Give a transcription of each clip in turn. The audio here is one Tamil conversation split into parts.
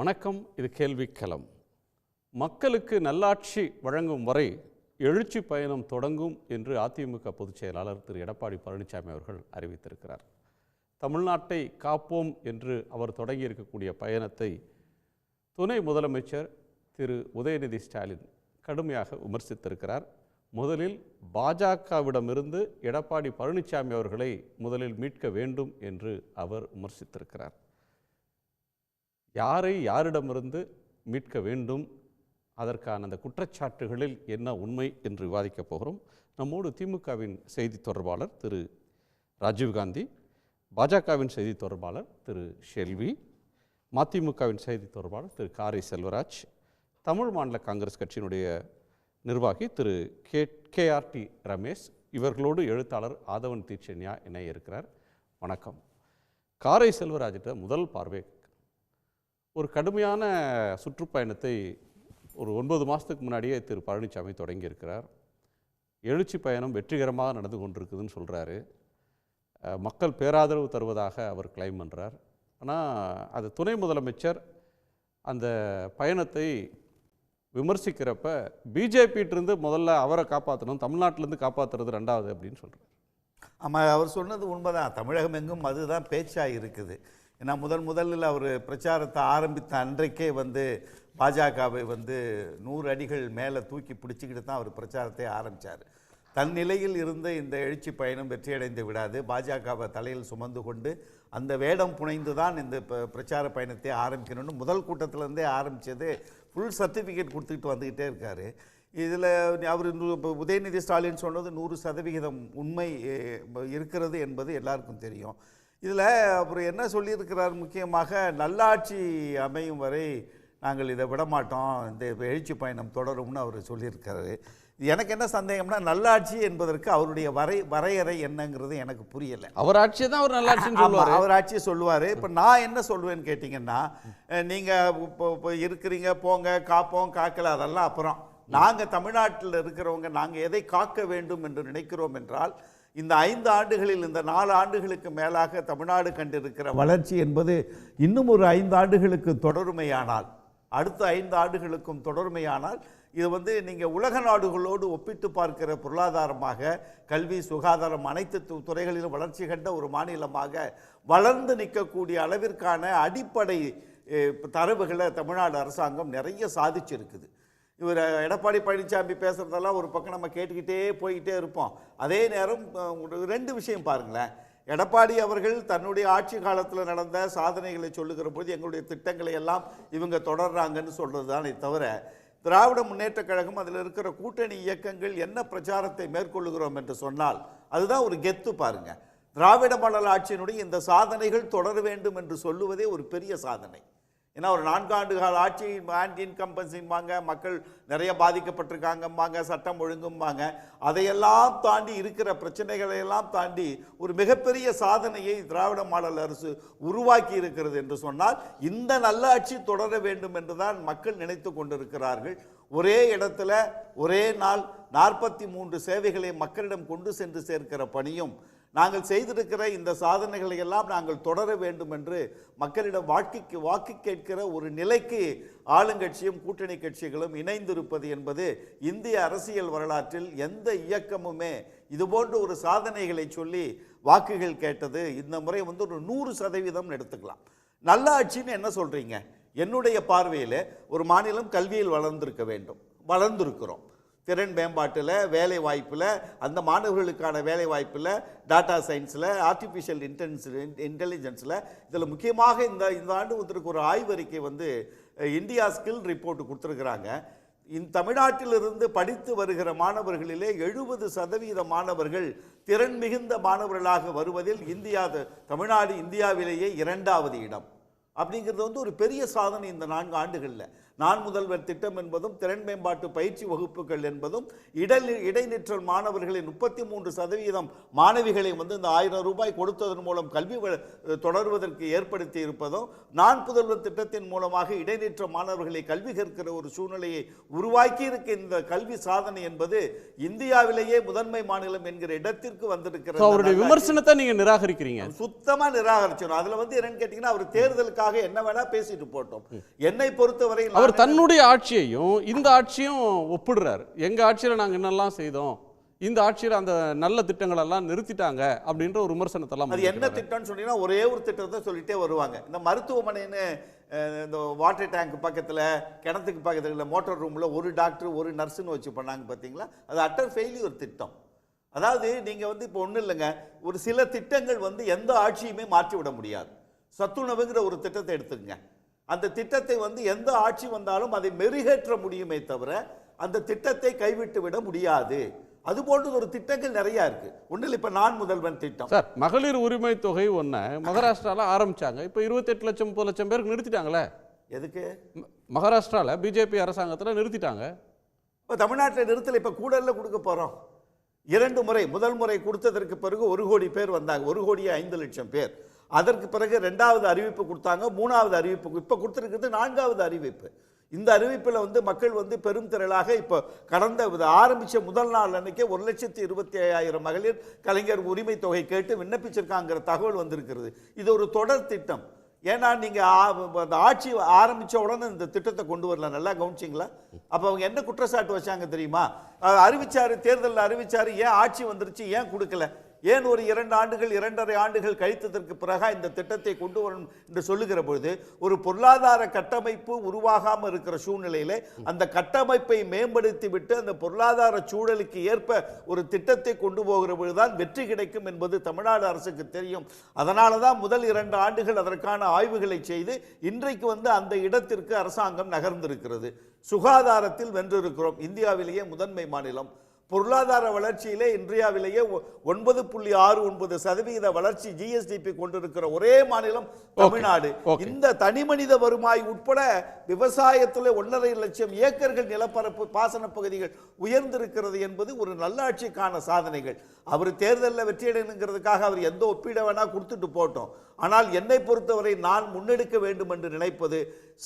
வணக்கம். இது கேள்விக்களம். மக்களுக்கு நல்லாட்சி வழங்கும் வரை எழுச்சி பயணம் தொடங்கும் என்று அதிமுக பொதுச் செயலாளர் திரு எடப்பாடி பழனிசாமி அவர்கள் அறிவித்திருக்கிறார். தமிழ்நாட்டை காப்போம் என்று அவர் தொடங்கியிருக்கக்கூடிய பயணத்தை துணை முதலமைச்சர் திரு உதயநிதி ஸ்டாலின் கடுமையாக விமர்சித்திருக்கிறார். முதலில் பாஜகவிடமிருந்து எடப்பாடி பழனிசாமி அவர்களை முதலில் மீட்க வேண்டும் என்று அவர் விமர்சித்திருக்கிறார். யாரை யாரிடமிருந்து மீட்க வேண்டும், அதற்கான அந்த குற்றச்சாட்டுகளில் என்ன உண்மை என்று விவாதிக்கப் போகிறோம். நம்மோடு திமுகவின் செய்தி தொடர்பாளர் திரு ராஜீவ்காந்தி, பாஜகவின் செய்தி தொடர்பாளர் திரு ஷெல்வி, மதிமுகவின் செய்தி தொடர்பாளர் திரு காரை செல்வராஜ், தமிழ் மாநில காங்கிரஸ் கட்சியினுடைய நிர்வாகி திரு கேஆர்டி ரமேஷ், இவர்களோடு எழுத்தாளர் ஆதவன் தீட்சண்யா இணைய இருக்கிறார். வணக்கம். காரை செல்வராஜிட்ட முதல் பார்வை, ஒரு கடுமையான சுற்றுப்பயணத்தை ஒரு 9 மாதத்துக்கு முன்னாடியே திரு பழனிசாமி தொடங்கியிருக்கிறார். எழுச்சி பயணம் வெற்றிகரமாக நடந்து கொண்டிருக்குதுன்னு சொல்கிறாரு. மக்கள் பேராதரவு தருவதாக அவர் கிளைம் பண்ணுறார். ஆனால் அது துணை முதலமைச்சர் அந்த பயணத்தை விமர்சிக்கிறப்ப பிஜேபியிட்டிருந்து முதல்ல அவரை காப்பாற்றணும், தமிழ்நாட்டிலேருந்து காப்பாற்றுறது ரெண்டாவது அப்படின்னு சொல்கிறார். ஆமாம், அவர் சொன்னது உண்மைதான். தமிழகம் எங்கும் அதுதான் பேச்சாக இருக்குது. ஏன்னா முதலில் அவர் பிரச்சாரத்தை ஆரம்பித்த அன்றைக்கே பாஜகவை 100 அடிகள் மேலே தூக்கி பிடிச்சிக்கிட்டு தான் அவர் பிரச்சாரத்தை ஆரம்பித்தார். தன் நிலையில் இருந்த இந்த எழுச்சி பயணம் வெற்றியடைந்து விடாது, பாஜகவை தலையில் சுமந்து கொண்டு அந்த வேடம் புனைந்து தான் இந்த பிரச்சார பயணத்தை ஆரம்பிக்கணும்னு முதல் கூட்டத்திலேருந்தே ஆரம்பித்தது. ஃபுல் சர்டிஃபிகேட் கொடுத்துக்கிட்டு வந்துக்கிட்டே இருக்கார். இதில் அவர் உதயநிதி ஸ்டாலின் சொன்னது 100% உண்மை இருக்கிறது என்பது எல்லாருக்கும் தெரியும். இதில் அப்புறம் என்ன சொல்லியிருக்கிறார், முக்கியமாக நல்லாட்சி அமையும் வரை நாங்கள் இதை விடமாட்டோம், இந்த எழுச்சி பயணம் தொடரும்னு அவர் சொல்லியிருக்காரு. எனக்கு என்ன சந்தேகம்னா, நல்லாட்சி என்பதற்கு அவருடைய வரையறை என்னங்கிறது எனக்கு புரியலை. அவர் ஆட்சியை தான் அவர் நல்லாட்சின்னு சொல்லுவார். அவர் ஆட்சியை சொல்லுவார். இப்போ நான் என்ன சொல்லுவேன்னு கேட்டிங்கன்னா, நீங்கள் இப்போ இருக்கிறீங்க, போங்க, காப்போம் காக்கல, அதெல்லாம் அப்புறம். நாங்கள் தமிழ்நாட்டில் இருக்கிறவங்க நாங்கள் எதை காக்க வேண்டும் என்று நினைக்கிறோம் என்றால், இந்த 5 ஆண்டுகளில் இந்த 4 ஆண்டுகளுக்கு மேலாக தமிழ்நாடு கண்டிருக்கிற வளர்ச்சி என்பது இன்னும் ஒரு 5 ஆண்டுகளுக்கு தொடருமையானால், அடுத்த 5 ஆண்டுகளுக்கும் தொடருமையானால், இது நீங்கள் உலக நாடுகளோடு ஒப்பிட்டு பார்க்கிற பொருளாதாரமாக, கல்வி, சுகாதாரம் அனைத்து துறைகளிலும் வளர்ச்சி கண்ட ஒரு மாநிலமாக வளர்ந்து நிற்கக்கூடிய அளவிற்கான அடிப்படை தரவுகளை தமிழ்நாடு அரசாங்கம் நிறைய சாதிச்சிருக்குது. இவர் எடப்பாடி பழனிசாமி பேசுகிறதெல்லாம் ஒரு பக்கம் நம்ம கேட்டுக்கிட்டே போய்கிட்டே இருப்போம். அதே நேரம் 2 விஷயம் பாருங்களேன். எடப்பாடி அவர்கள் தன்னுடைய ஆட்சி காலத்தில் நடந்த சாதனைகளை சொல்லுகிற போது எங்களுடைய திட்டங்களை எல்லாம் இவங்க தொடர்றாங்கன்னு சொல்கிறது தானே தவிர, திராவிட முன்னேற்றக் கழகம் அதில் இருக்கிற கூட்டணி இயக்கங்கள் என்ன பிரச்சாரத்தை மேற்கொள்ளுகிறோம் என்று சொன்னால் அதுதான் ஒரு கெத்து பாருங்க. திராவிட மாடல் ஆட்சியினுடைய இந்த சாதனைகள் தொடர வேண்டும் என்று சொல்லுவதே ஒரு பெரிய சாதனை. ஏன்னா ஒரு 4 ஆண்டு கால ஆட்சி ஆன்டி இன்கம்பன்சிம்பாங்க, மக்கள் நிறைய பாதிக்கப்பட்டிருக்காங்கம்பாங்க, சட்டம் ஒழுங்கும்பாங்க, அதையெல்லாம் தாண்டி இருக்கிற பிரச்சனைகளையெல்லாம் தாண்டி ஒரு மிகப்பெரிய சாதனையை திராவிட மாடல் அரசு உருவாக்கி இருக்கிறது என்று சொன்னால், இந்த நல்லாட்சி தொடர வேண்டும் என்று தான் மக்கள் நினைத்து கொண்டிருக்கிறார்கள். ஒரே இடத்துல ஒரே நாள் 43 சேவைகளை மக்களிடம் கொண்டு சென்று சேர்க்கிற பணியும், நாங்கள் செய்திருக்கிற இந்த சாதனைகளை எல்லாம் நாங்கள் தொடர வேண்டும் என்று மக்களிடம் வாக்கு கேட்கிற ஒரு நிலைக்கு ஆளுங்கட்சியும் கூட்டணி கட்சிகளும் இணைந்திருப்பது என்பது இந்திய அரசியல் வரலாற்றில் எந்த இயக்கமுமே இதுபோன்ற ஒரு சாதனைகளை சொல்லி வாக்குகள் கேட்டது இந்த முறை ஒரு 100% எடுத்துக்கலாம். நல்ல ஆட்சின்னு என்ன சொல்றீங்க? என்னுடைய பார்வையில் ஒரு மாநிலம் கல்வியில் வளர்ந்திருக்க வேண்டும், வளர்ந்திருக்கிறோம். திறன் மேம்பாட்டில், வேலை வாய்ப்பில், அந்த மாணவர்களுக்கான வேலை வாய்ப்பில், டாட்டா சயின்ஸில், ஆர்டிஃபிஷியல் இன்டெலிஜென்ஸில், இதில் முக்கியமாக இந்த ஆண்டு ஒரு ஆய்வறிக்கை இந்தியா ஸ்கில் ரிப்போர்ட் கொடுத்துருக்குறாங்க. தமிழ்நாட்டிலிருந்து படித்து வருகிற மாணவர்களிலே 70% மாணவர்கள் திறன் மிகுந்த மாணவர்களாக வருவதில் தமிழ்நாடு இந்தியாவிலேயே 2வது இடம். அப்படிங்கிறது ஒரு பெரிய சாதனை இந்த 4 ஆண்டுகளில். நான் முதல்வர் திட்டம் என்பதும் திறன் மேம்பாட்டு பயிற்சி வகுப்புகள் என்பதும் இடைநிற்றல் மாணவர்களின் 33% மாணவிகளை வந்து இந்த 1000 ரூபாய் கொடுத்ததன் மூலம் கல்வி தொடர்வதற்கு ஏற்படுத்தி இருப்பதும், நான் முதல்வர் திட்டத்தின் மூலமாக இடைநிற்ற மாணவர்களை கல்வி கற்கிற ஒரு சூழ்நிலையை உருவாக்கி இருக்க இந்த கல்வி சாதனை என்பது இந்தியாவிலேயே முதன்மை மாநிலம் என்கிற இடத்திற்கு வந்திருக்கிறது. அவருடைய விமர்சனத்தை நீங்க நிராகரிக்கிறீங்க? சுத்தமா நிராகரிச்சோம். அதுல வந்து என்னன்னு கேட்டீங்கன்னா, அவர் தேர்தலுக்காக என்ன வேணா பேசிட்டு போட்டோம். என்னை பொறுத்தவரை அவர் தன்னுடைய ஆட்சியையும் இந்த ஆட்சியும் ஒப்பிடுறாரு. எங்க ஆட்சியில நாங்க என்னெல்லாம் செய்தோம், இந்த ஆட்சியில் அந்த நல்ல திட்டங்கள் எல்லாம் நிறுத்திட்டாங்க அப்படின்ற ஒரு விமர்சனத்தெல்லாம். அது என்ன திட்டம்னு சொன்னீங்கன்னா, ஒரே ஒரு திட்டத்தை சொல்லிட்டே வருவாங்க. இந்த மருத்துவமனைன்னு இந்த வாட்டர் டேங்க் பக்கத்தில், கிணத்துக்கு பக்கத்தில் மோட்டார் ரூமில் ஒரு டாக்டர் ஒரு நர்ஸுன்னு வச்சு பண்ணாங்க பார்த்தீங்களா? அது அட்டர் ஃபெயிலியர் திட்டம். அதாவது நீங்கள் வந்து இப்போ ஒன்றும் இல்லைங்க, ஒரு சில திட்டங்கள் வந்து எந்த ஆட்சியுமே மாற்றி விட முடியாது. சத்துணவுங்கிற ஒரு திட்டத்தை எடுத்துக்கங்க. அந்த திட்டத்தை வந்து எந்த ஆட்சி வந்தாலும் அதை மெருகேற்ற முடியுமே தவிர அந்த திட்டத்தை கைவிட்டு விட முடியாது. அது போன்ற ஒரு திட்டங்கள் நிறைய இருக்கு. ஒன்றில் இப்ப நான் முதல்வன் திட்டம் சார், மகளிர் உரிமை தொகை ஒன்று மகாராஷ்டிரால ஆரம்பிச்சாங்க. இப்போ 28 லட்சம் 30 லட்சம் பேருக்கு நிறுத்திட்டாங்களே. எதுக்கு? மகாராஷ்டிரால பிஜேபி அரசாங்கத்தில் நிறுத்திட்டாங்க. இப்போ தமிழ்நாட்டில் நிறுத்தல. இப்போ கூடல கொடுக்க போறோம். 2 முறை, முதல் முறை கொடுத்ததற்கு பிறகு 1 கோடி பேர் வந்தாங்க. 1,05,00,000 பேர். அதற்கு பிறகு 2வது அறிவிப்பு கொடுத்தாங்க, 3வது அறிவிப்பு, இப்போ கொடுத்துருக்கிறது 4வது அறிவிப்பு. இந்த அறிவிப்பில் வந்து மக்கள் வந்து பெரும் திரளாக இப்போ கடந்த ஆரம்பித்த முதல் நாள் அன்னைக்கே 1,25,000 மகளிர் கலைஞர் உரிமை தொகை கேட்டு விண்ணப்பிச்சிருக்காங்கிற தகவல் வந்திருக்கிறது. இது ஒரு தொடர் திட்டம். ஏன்னா நீங்கள் ஆட்சி ஆரம்பித்த உடனே இந்த திட்டத்தை கொண்டு வரல. நல்லா கவனிச்சிங்களா? அப்போ அவங்க என்ன குற்றச்சாட்டு வச்சாங்க தெரியுமா? அறிவிச்சாரு, தேர்தலில் அறிவிச்சாரு, ஏன் ஆட்சி வந்துருச்சு, ஏன் கொடுக்கல, ஏன் ஒரு 2 ஆண்டுகள் 2.5 ஆண்டுகள் கழித்ததற்கு பிறகு இந்த திட்டத்தை கொண்டு வரணும் என்று சொல்லுகிற பொழுது, ஒரு பொருளாதார கட்டமைப்பு உருவாகாமல் இருக்கிற சூழ்நிலையிலே அந்த கட்டமைப்பை மேம்படுத்தி விட்டு அந்த பொருளாதார சூழலுக்கு ஏற்ப ஒரு திட்டத்தை கொண்டு போகிற பொழுதுதான் வெற்றி கிடைக்கும் என்பது தமிழ்நாடு அரசுக்கு தெரியும். அதனால தான் முதல் 2 ஆண்டுகள் அதற்கான ஆய்வுகளை செய்து இன்றைக்கு வந்து அந்த இடத்திற்கு அரசாங்கம் நகர்ந்திருக்கிறது. சுகாதாரத்தில் வென்றிருக்கிறோம். இந்தியாவிலேயே முதன்மை மாநிலம். பொருளாதார வளர்ச்சியிலே இந்தியாவிலேயே 9.69% வளர்ச்சி ஜிஎஸ்டிபி கொண்டிருக்கிற ஒரே மாநிலம் தமிழ்நாடு. இந்த தனிமனித வருவாய் உட்பட விவசாயத்தில் 1.5 லட்சம் ஏக்கர்கள் நிலப்பரப்பு பாசன பகுதிகள் உயர்ந்திருக்கிறது என்பது ஒரு நல்லாட்சிக்கான சாதனைகள். அவர் தேர்தலில் வெற்றியடைங்கிறதுக்காக அவர் எந்த ஒப்பீட வேணா கொடுத்துட்டு போட்டோம். ஆனால் என்னை பொறுத்தவரை நான் முன்னெடுக்க வேண்டும் என்று நினைப்பது,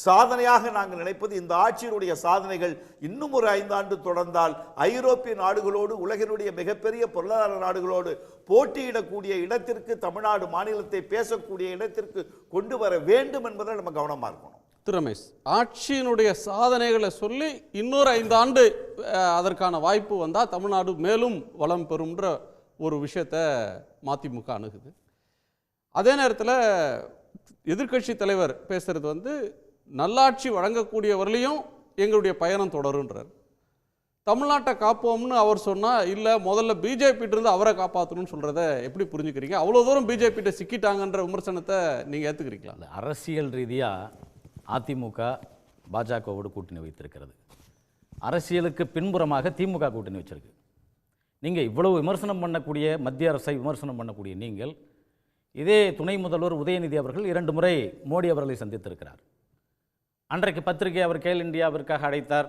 சாதனையாக நாங்கள் நினைப்பது, இந்த ஆட்சியினுடைய சாதனைகள் இன்னும் ஒரு 5 ஆண்டு தொடர்ந்தால் ஐரோப்பிய நாடுகளோடு, உலகினுடைய மிகப்பெரிய பொருளாதார நாடுகளோடு போட்டியிடக்கூடிய இடத்திற்கு தமிழ்நாடு மாநிலத்தை பேசக்கூடிய இடத்திற்கு கொண்டு வர வேண்டும் என்பதை நம்ம கவனமாக இருக்கணும். திரு ரமேஷ், ஆட்சியினுடைய சாதனைகளை சொல்லி இன்னொரு 5 ஆண்டு அதற்கான வாய்ப்பு வந்தால் தமிழ்நாடு மேலும் வளம் பெறும்ன்ற ஒரு விஷயத்தை மதிமுக அணுகுது. அதே நேரத்தில் எதிர்க்கட்சி தலைவர் பேசுறது வந்து நல்லாட்சி வழங்கக்கூடியவர்களையும் எங்களுடைய பயணம் தொடருன்றார். தமிழ்நாட்டை காப்போம்னு அவர் சொன்னால், இல்லை முதல்ல பிஜேபிட்டிருந்து அவரை காப்பாற்றணும்னு சொல்கிறத எப்படி புரிஞ்சுக்கிறீங்க? அவ்வளோ தூரம் பிஜேபிட்ட சிக்கிட்டாங்கன்ற விமர்சனத்தை நீங்கள் ஏற்றுக்கிறீங்களா? அரசியல் ரீதியாக அதிமுக பாஜகவோடு கூட்டணி வைத்திருக்கிறது. அரசியலுக்கு பின்புறமாக திமுக கூட்டணி வச்சிருக்கு. நீங்கள் இவ்வளவு விமர்சனம் பண்ணக்கூடிய, மத்திய அரசை விமர்சனம் பண்ணக்கூடிய நீங்கள், இதே துணை முதல்வர் உதயநிதி அவர்கள் 2 முறை மோடி அவர்களை சந்தித்திருக்கிறார். அன்றைக்கு பத்திரிகை அவர் கேல் இந்தியாவிற்காக அழைத்தார்,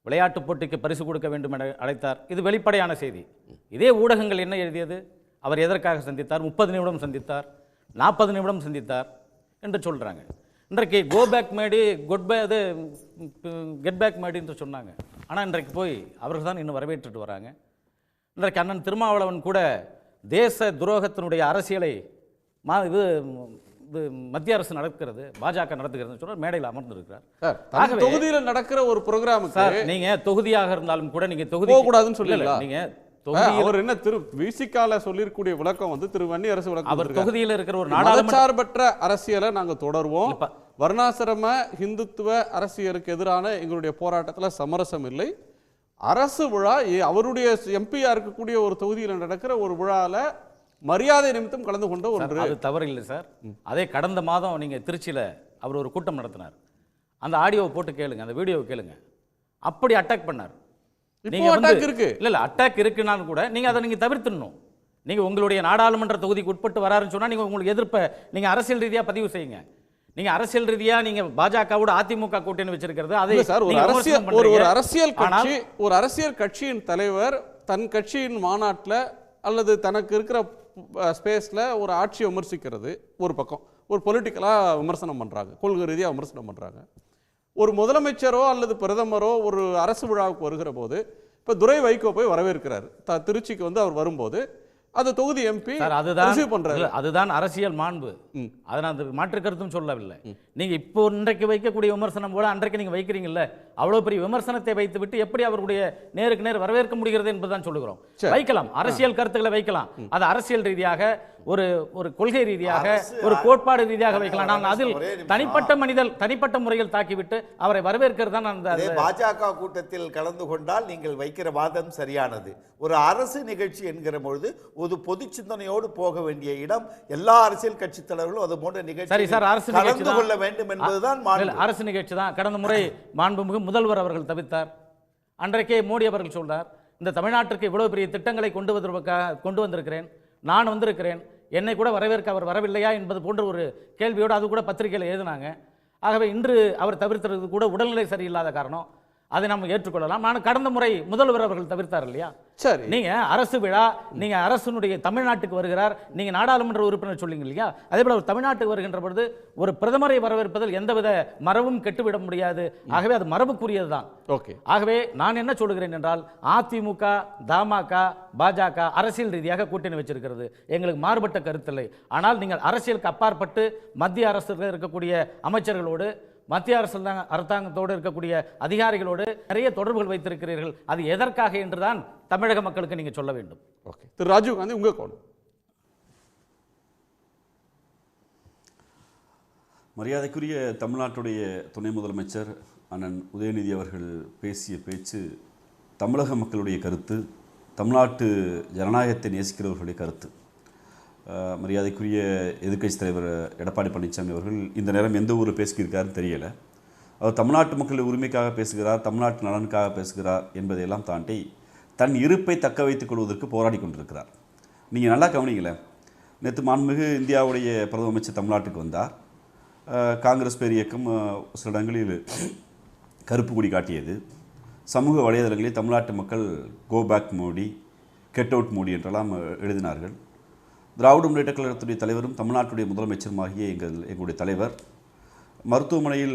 விளையாட்டுப் போட்டிக்கு பரிசு கொடுக்க வேண்டும் என அழைத்தார். இது வெளிப்படையான செய்தி. இதே ஊடகங்கள் என்ன எழுதியது? அவர் எதற்காக சந்தித்தார்? 30 நிமிடம் சந்தித்தார், 40 நிமிடம் சந்தித்தார் என்று சொல்கிறாங்க. இன்றைக்கு கோ பேக் மேடி இது கெட் பேக் மேடி என்று சொன்னாங்க. ஆனால் இன்றைக்கு போய் அவர்கள் தான் இன்னும் வரவேற்றுட்டு வராங்க. இன்றைக்கு அண்ணன் திருமாவளவன் கூட தேச துரோகத்தினுடைய அரசியலை மத்திய அரசு நடக்கிறது, பாஜக நடத்துகிறது சொல்ற மேடையில் அமர்ந்திருக்கிறார். தொகுதியில் நடக்கிற ஒரு ப்ரோக்ராம் சார், நீங்க தொகுதியாக இருந்தாலும் கூட நீங்க தொகுதி போகக்கூடாதுன்னு சொல்லல. நீங்க அவர் என்ன திரு விசிகால சொல்லிருக்கூடிய விளக்கம் வந்து திரு வன்னி அரசு விளக்கம். அவர் தொகுதியில் இருக்கிற ஒரு நாடாளுமன்ற அரசியலை நாங்க தொடர்வோம். வர்ணாசிரம ஹிந்துத்துவ அரசியலுக்கு எதிரான எங்களுடைய போராட்டத்தில் சமரசம் இல்லை. அரசு விழா, அவருடைய எம்பியா இருக்கக்கூடிய ஒரு தொகுதியில் நடக்கிற ஒரு விழாவில் மரியாதை நிமித்தம் கலந்து கொண்ட ஒன்று. அது தவறு இல்லை சார். அதே கடந்த மாதம் நீங்க திருச்சியில் அவர் ஒரு கூட்டம் நடத்தினார். அந்த ஆடியோவை போட்டு கேளுங்க, அந்த வீடியோவை கேளுங்க. அப்படி அட்டாக் பண்ணார். நீங்க இருக்கு இல்ல அட்டாக் இருக்குனாலும் கூட நீங்க அதை நீங்க தவிர்த்துடணும். நீங்க உங்களுடைய நாடாளுமன்ற தொகுதிக்கு உட்பட்டு வராருன்னு சொன்னா நீங்க உங்களுக்கு எதிர்ப்ப நீங்க அரசியல் ரீதியா பதிவு செய்யுங்க. நீங்க அரசியல் ரீதியா நீங்க பாஜகவோட அதிமுக கூட்டணி வச்சிருக்கிறது அதை இல்ல சார், ஒரு நீங்க அரசியல் விமர்சனம் ஒரு பண்றீங்க. அரசியல் ஆனால் கட்சி ஒரு அரசியல் கட்சியின் தலைவர் தன் கட்சியின் மாநாட்டில் அல்லது தனக்கு இருக்கிற ஸ்பேஸ்ல ஒரு ஆட்சியை விமர்சிக்கிறது ஒரு பக்கம், ஒரு பொலிட்டிக்கலாக விமர்சனம் பண்றாங்க, கொள்கை ரீதியாக விமர்சனம் பண்றாங்க. ஒரு முதலமைச்சரோ அல்லது பிரதமரோ ஒரு அரசு விழாவுக்கு வருகிற போது, இப்போ துரை வைகோ போய் வரவேற்கிறார், திருச்சிக்கு வந்து அவர் வரும்போது அந்த தொகுதி எம்பி சார், அதுதான் ரிசீவ் பண்றாரு. இல்ல, அதுதான் அரசியல் மாண்பு. அதை நான் மாற்று கருத்தும் சொல்லவில்லை. நீங்க இப்போ இன்றைக்கு வைக்கக்கூடிய விமர்சனம் போல அன்றைக்கு நீங்க வைக்கிறீங்கல்ல, அவ்வளவு பெரிய விமர்சனத்தை வைத்து விட்டு எப்படி அவருடைய நேருக்கு நேர் வரவேற்க முடிகிறது என்பதுதான் சொல்லுகிறோம். வைக்கலாம், அரசியல் கருத்துக்களை வைக்கலாம், அது அரசியல் ரீதியாக ஒரு ஒரு கொள்கை ரீதியாக ஒரு கோட்பாடு ரீதியாக வைக்கலாம். நான் அதில் தனிப்பட்ட முறையில் தாக்கிவிட்டு அவரை வரவேற்கிறது தான் அந்த பாஜக கூட்டத்தில் கலந்து கொண்டால் நீங்கள் வைக்கிற வாதம் சரியானது. ஒரு அரசு நிகழ்ச்சி என்கிற பொழுது ஒரு பொது சிந்தனையோடு போக வேண்டிய இடம், எல்லா அரசியல் கட்சி தலைவர்களும் அது போன்ற நிகழ்ச்சி கலந்து கொள்ள வேண்டும் என்பதுதான் அரசு நிகழ்ச்சி தான். கடந்த முறை மாண்புமிகு முதல்வர் அவர்கள் தவிர்த்தார். அன்றைக்கே மோடி அவர்கள் சொல்றார், இந்த தமிழ்நாட்டிற்கு இவ்வளவு பெரிய திட்டங்களை கொண்டு வந்திருக்கிறேன், நான் வந்திருக்கிறேன், என்னை கூட வரவேற்க அவர் வரவில்லையா என்பது போன்ற ஒரு கேள்வியோடு அது கூட பத்திரிகையில் எழுதினாங்க. ஆகவே இன்று அவர் தவிர்த்தது கூட உடல்நிலை சரியில்லாத காரணம், அதை நம்ம ஏற்றுக்கொள்ளலாம். நான் கடந்த முறை முதல்வர் அவர்கள் தவிர்த்தார் இல்லையா? சரி, நீங்க அரசு விழா, நீங்க அரசனுடைய தமிழ்நாட்டுக்கு வருகிறார், நீங்க நாடாளுமன்ற உறுப்பினர் சொல்லிங்க இல்லையா? அதே போல ஒரு தமிழ்நாட்டுக்கு வருகின்ற பொழுது ஒரு பிரதமரை வரவேற்பதில் எந்தவித மரபும் கெட்டுவிட முடியாது. ஆகவே அது மரபுக்குரியது தான். ஓகே, ஆகவே நான் என்ன சொல்லுகிறேன் என்றால், அதிமுக, தமாக, பாஜக அரசியல் ரீதியாக கூட்டணி வச்சிருக்கிறது, எங்களுக்கு மாறுபட்ட கருத்தில்லை. ஆனால் நீங்கள் அரசியலுக்கு அப்பாற்பட்டு மத்திய அரசில் இருக்கக்கூடிய அமைச்சர்களோடு, மத்திய அரசாங்கத்தோடு இருக்கக்கூடிய அதிகாரிகளோடு நிறைய தொடர்புகள் வைத்திருக்கிறீர்கள். அது எதற்காக என்றுதான் தமிழக மக்களுக்கு நீங்க சொல்ல வேண்டும். ஓகே, திரு ராஜீவ் காந்தி, உங்க கோணம். மரியாதைக்குரிய தமிழ்நாட்டுடைய துணை முதலமைச்சர் அண்ணன் உதயநிதி அவர்கள் பேசிய பேச்சு தமிழக மக்களுடைய கருத்து, தமிழ்நாட்டு ஜனநாயகத்தை நேசிக்கிறவர்களுடைய கருத்து. மரியாதைக்குரிய எதிர்க்கட்சி தலைவர் எடப்பாடி பழனிசாமி அவர்கள் இந்த நேரம் எந்த ஊர் பேசியிருக்காருன்னு தெரியலை. அவர் தமிழ்நாட்டு மக்கள் உரிமைக்காக பேசுகிறார், தமிழ்நாட்டு நலனுக்காக பேசுகிறார் என்பதையெல்லாம் தாண்டி தன் இருப்பை தக்க வைத்துக் கொள்வதற்கு போராடி கொண்டிருக்கிறார். நீங்கள் நல்லா கவனிங்களேன், நேற்று மாண்புமிகு இந்தியாவுடைய பிரதம அமைச்சர் தமிழ்நாட்டுக்கு வந்தார். காங்கிரஸ் பேர் இயக்கம் சில இடங்களில் கருப்பு கொடி காட்டியது. சமூக வலைதளங்களில் தமிழ்நாட்டு மக்கள் go back Modi, get out Modi என்றெல்லாம் எழுதினார்கள். திராவிட முன்னேற்ற கழகத்துடைய தலைவரும் தமிழ்நாட்டுடைய முதலமைச்சருமாகிய எங்களுடைய தலைவர் மருத்துவமனையில்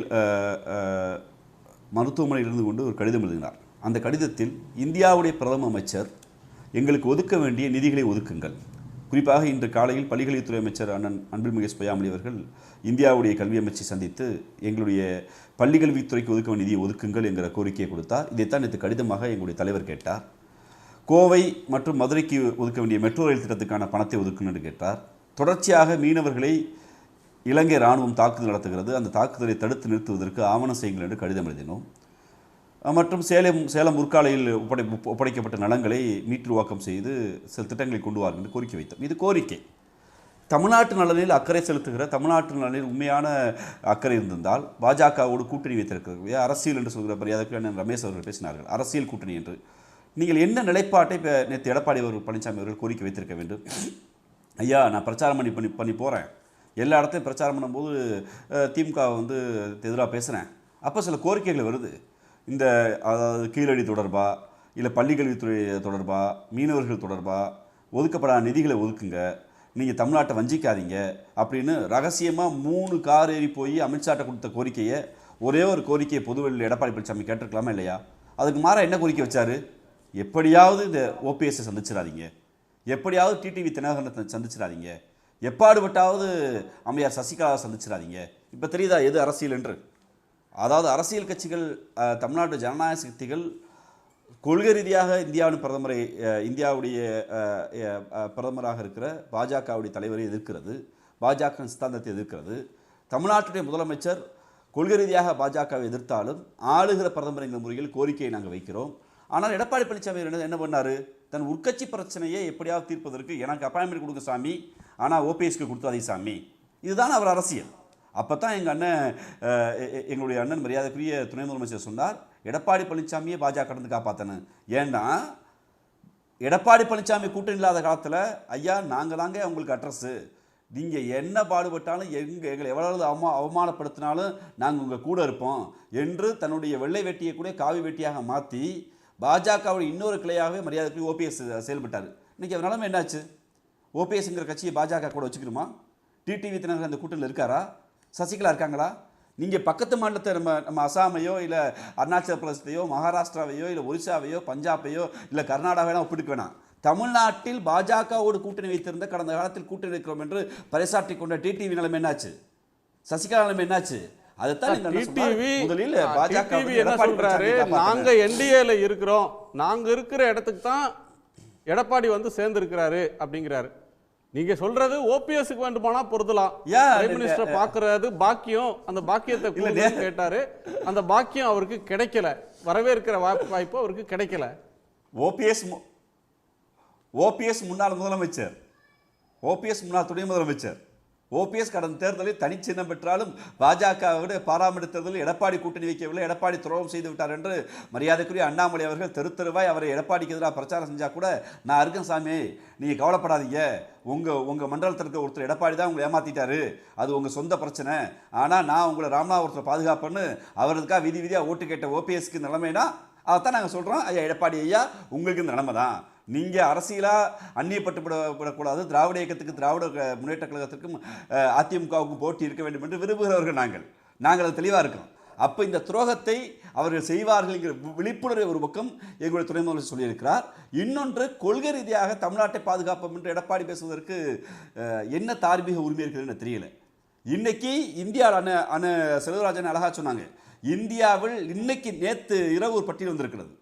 இருந்து கொண்டு ஒரு கடிதம் எழுதினார். அந்த கடிதத்தில் இந்தியாவுடைய பிரதம அமைச்சர் எங்களுக்கு ஒதுக்க வேண்டிய நிதிகளை ஒதுக்குங்கள், குறிப்பாக இன்று காலையில் பள்ளிக்கல்வித்துறை அமைச்சர் அண்ணன் அன்பில்மிகு பொய்யாமொழி அவர்கள் இந்தியாவுடைய கல்வி அமைச்சை சந்தித்து எங்களுடைய பள்ளிக்கல்வித்துறைக்கு ஒதுக்க வேண்டிய நிதியை ஒதுக்குங்கள் என்கிற கோரிக்கையை கொடுத்தார். இதைத்தான் நேற்று கடிதமாக எங்களுடைய தலைவர் கேட்டார். கோவை மற்றும் மதுரைக்கு ஒதுக்க வேண்டிய மெட்ரோ ரயில் திட்டத்துக்கான பணத்தை ஒதுக்கணும்னு கேட்டார். தொடர்ச்சியாக மீனவர்களை இலங்கை இராணுவம் தாக்குதல் நடத்துகிறது, அந்த தாக்குதலை தடுத்து நிறுத்துவதற்கு ஆவணம் செய்யுங்கள் என்று கடிதம் எழுதினோம். மற்றும் சேலம் உற்காலையில் ஒப்படைக்கப்பட்ட நலங்களை மீட்டுருவாக்கம் செய்து சில திட்டங்களை கொண்டு வாருங்கள் என்று கோரிக்கை வைத்தோம். இது கோரிக்கை. தமிழ்நாட்டு நலனில் அக்கறை செலுத்துகிற, தமிழ்நாட்டு நலனில் உண்மையான அக்கறை இருந்திருந்தால் பாஜகவோடு கூட்டணி வைத்திருக்கிறது. அரசியல் என்று சொல்கிற மரியாதைக்குரிய ரமேஷ் அவர்கள் பேசினார்கள், அரசியல் கூட்டணி என்று. நீங்கள் என்ன நிலைப்பாட்டை இப்போ நேற்று எடப்பாடி பழனிசாமி அவர்கள் கோரிக்கை வைத்திருக்க வேண்டும்? ஐயா, நான் பிரச்சாரம் பண்ணி போகிறேன், எல்லா இடத்தையும் பிரச்சாரம் பண்ணும்போது திமுக வந்து எதிராக பேசுகிறேன், அப்போ சில கோரிக்கைகள் வருது. இந்த அதாவது கீழடி தொடர்பாக, இல்லை பள்ளிக்கல்வித்துறை தொடர்பாக, மீனவர்கள் தொடர்பாக ஒதுக்கப்படாத நிதிகளை ஒதுக்குங்க, நீங்கள் தமிழ்நாட்டை வஞ்சிக்காதீங்க அப்படின்னு ரகசியமாக 3 கார் ஏறி போய் அமித்ஷாட்ட கொடுத்த கோரிக்கையை, ஒரே ஒரு கோரிக்கையை பொதுவெளியில் எடப்பாடி பழனிசாமி கேட்டிருக்கலாமா இல்லையா? அதுக்கு மாற என்ன கோரிக்கை வச்சார்? எப்படியாவது இந்த ஓபிஎஸ்ஸை சந்திச்சிடாதீங்க, எப்படியாவது டிடிவி தினகரனை சந்திச்சிடாதீங்க, எப்பாடுபட்டாவது அம்மையார் சசிகலாவை சந்திச்சிடாதீங்க. இப்போ தெரியுதா எது அரசியல் என்று? அதாவது அரசியல் கட்சிகள், தமிழ்நாட்டு ஜனநாயக சக்திகள் கொள்கை ரீதியாக இந்தியாவுடைய பிரதமராக இருக்கிற பாஜகவுடைய தலைவரை எதிர்க்கிறது, பாஜக சித்தாந்தத்தை எதிர்க்கிறது. தமிழ்நாட்டுடைய முதலமைச்சர் கொள்கை ரீதியாக பாஜகவை எதிர்த்தாலும் ஆளுகிற பிரதமர் என்கிற முறையில் கோரிக்கையை நாங்கள் வைக்கிறோம். ஆனால் எடப்பாடி பழனிசாமி என்ன பண்ணார்? தன் உட்கட்சி பிரச்சனையை எப்படியாவது தீர்ப்பதற்கு எனக்கு அப்பாயின்மெண்ட் கொடுங்க சாமி, ஆனால் ஓபிஎஸ்க்கு கொடுத்தாதீங்க சாமி, இதுதான் அவர் அரசியல். அப்போ தான் எங்களுடைய அண்ணன் மரியாதைக்குரிய துணை முதலமைச்சர் சொன்னார், எடப்பாடி பழனிசாமியை பாஜக கடந்து காப்பாற்றணும். ஏன்னா எடப்பாடி பழனிசாமி கூட்டணி இல்லாத காலத்தில் ஐயா நாங்கள் தாங்க உங்களுக்கு அட்ரஸு, நீங்கள் என்ன பாடுபட்டாலும் எங்களை எவ்வளவு அவமானப்படுத்தினாலும் நாங்கள் உங்கள் கூட இருப்போம் என்று தன்னுடைய வெள்ளை வெட்டியை கூட காவி வெட்டியாக மாற்றி பாஜகவுடைய இன்னொரு கிளையாகவே மரியாதைக்குரிய ஓபிஎஸ் செயல்பட்டார். இன்றைக்கி அவர் நிலைமை என்னாச்சு? ஓபிஎஸ்ங்கிற கட்சியை பாஜக கூட வச்சுக்கணுமா? டிடிவி தினகரன் அந்த கூட்டத்தில் இருக்காரா? சசிகலா இருக்காங்களா? நீங்கள் பக்கத்து மாநிலத்தை நம்ம அசாமையோ இல்லை அருணாச்சல பிரதேசத்தையோ மகாராஷ்டிராவையோ இல்லை ஒரிசாவையோ பஞ்சாபையோ இல்லை கர்நாடகாவையோ ஒப்பிட்டுக்க வேணாம். தமிழ்நாட்டில் பாஜகவோடு கூட்டணி வைத்திருந்த கடந்த காலத்தில் கூட்டணி வைக்கிறோம் என்று பறைசாற்றி கொண்ட டிடிவி நிலைமை என்னாச்சு? சசிகலா நிலைமை என்னாச்சு? முதலில் பாஜக என்ன சொல்றாரு, நாங்க என்டிஏல இருக்கிறோம், நாங்க இருக்கிற இடத்துக்கு தான் எடப்பாடி வந்து சேர்ந்திருக்கிறாரு அப்படிங்கிறாரு. நீங்க சொல்றது ஓபிஎஸ்க்கு வேண்டுமானா பொருத்தலாம், பிரைம் மினிஸ்டர் பாக்குறது பாக்கியம், அந்த பாக்கியத்தை கேட்டாரு, அந்த பாக்கியம் அவருக்கு கிடைக்கல, வரவேற்கிற வாய்ப்பு அவருக்கு கிடைக்கல. ஓபிஎஸ் முன்னாள் முதலமைச்சர், ஓபிஎஸ் முன்னாள் துணை முதலமைச்சர், ஓபிஎஸ் கடந்த தேர்தலில் தனிச்சின்னம் பெற்றாலும் பாஜகவோடு பாராளுமன்ற தேர்தலில் எடப்பாடி கூட்டணி வைக்கவில்லை, எடப்பாடி துரோகம் செய்து விட்டார் என்று மரியாதைக்குரிய அண்ணாமலை அவர்கள் தெரு தெருவாய் அவரை எடப்பாடிக்கு எதிராக பிரச்சாரம் செஞ்சால் கூட நான் இருக்கேன் சாமி, நீங்கள் கவலைப்படாதீங்க, உங்கள் மண்டலத்தில் இருக்க ஒருத்தர் எடப்பாடி தான் உங்களை ஏமாற்றிட்டாரு, அது உங்கள் சொந்த பிரச்சனை, ஆனால் நான் உங்களை ராமநாதபுரத்தில் பாதுகாப்புன்னு அவருக்காக விதி விதியாக ஓட்டு கேட்ட ஓபிஎஸ்க்கு நிலைமைனா அதைத்தான் நாங்கள் சொல்கிறோம். ஐயா எடப்பாடி ஐயா, உங்களுக்கு இந்த நிலைமை தான், நீங்கள் அரசியலாக அந்நியப்பட்டுவிடக்கூடாது, திராவிட இயக்கத்துக்கு திராவிட முன்னேற்ற கழகத்திற்கும் அதிமுகவுக்கும் போட்டி இருக்க வேண்டும் என்று விரும்புகிறவர்கள் நாங்கள் அது தெளிவாக இருக்கோம். அப்போ இந்த துரோகத்தை அவர்கள் செய்வார்கள் என்கிற விழிப்புணர்வை ஒரு பக்கம் எங்களுடைய துணை முதலமைச்சர் சொல்லியிருக்கிறார். இன்னொன்று, கொள்கை ரீதியாக தமிழ்நாட்டை பாதுகாப்போம் என்று எடப்பாடி பேசுவதற்கு என்ன தார்மீக உரிமை இருக்குதுன்னு தெரியல. இன்னைக்கு இந்தியாவில் செல்வராஜன் அழகா சொன்னாங்க, இந்தியாவில் இன்னைக்கு நேற்று இரவு ஒரு பட்டியல் வந்திருக்கிறது,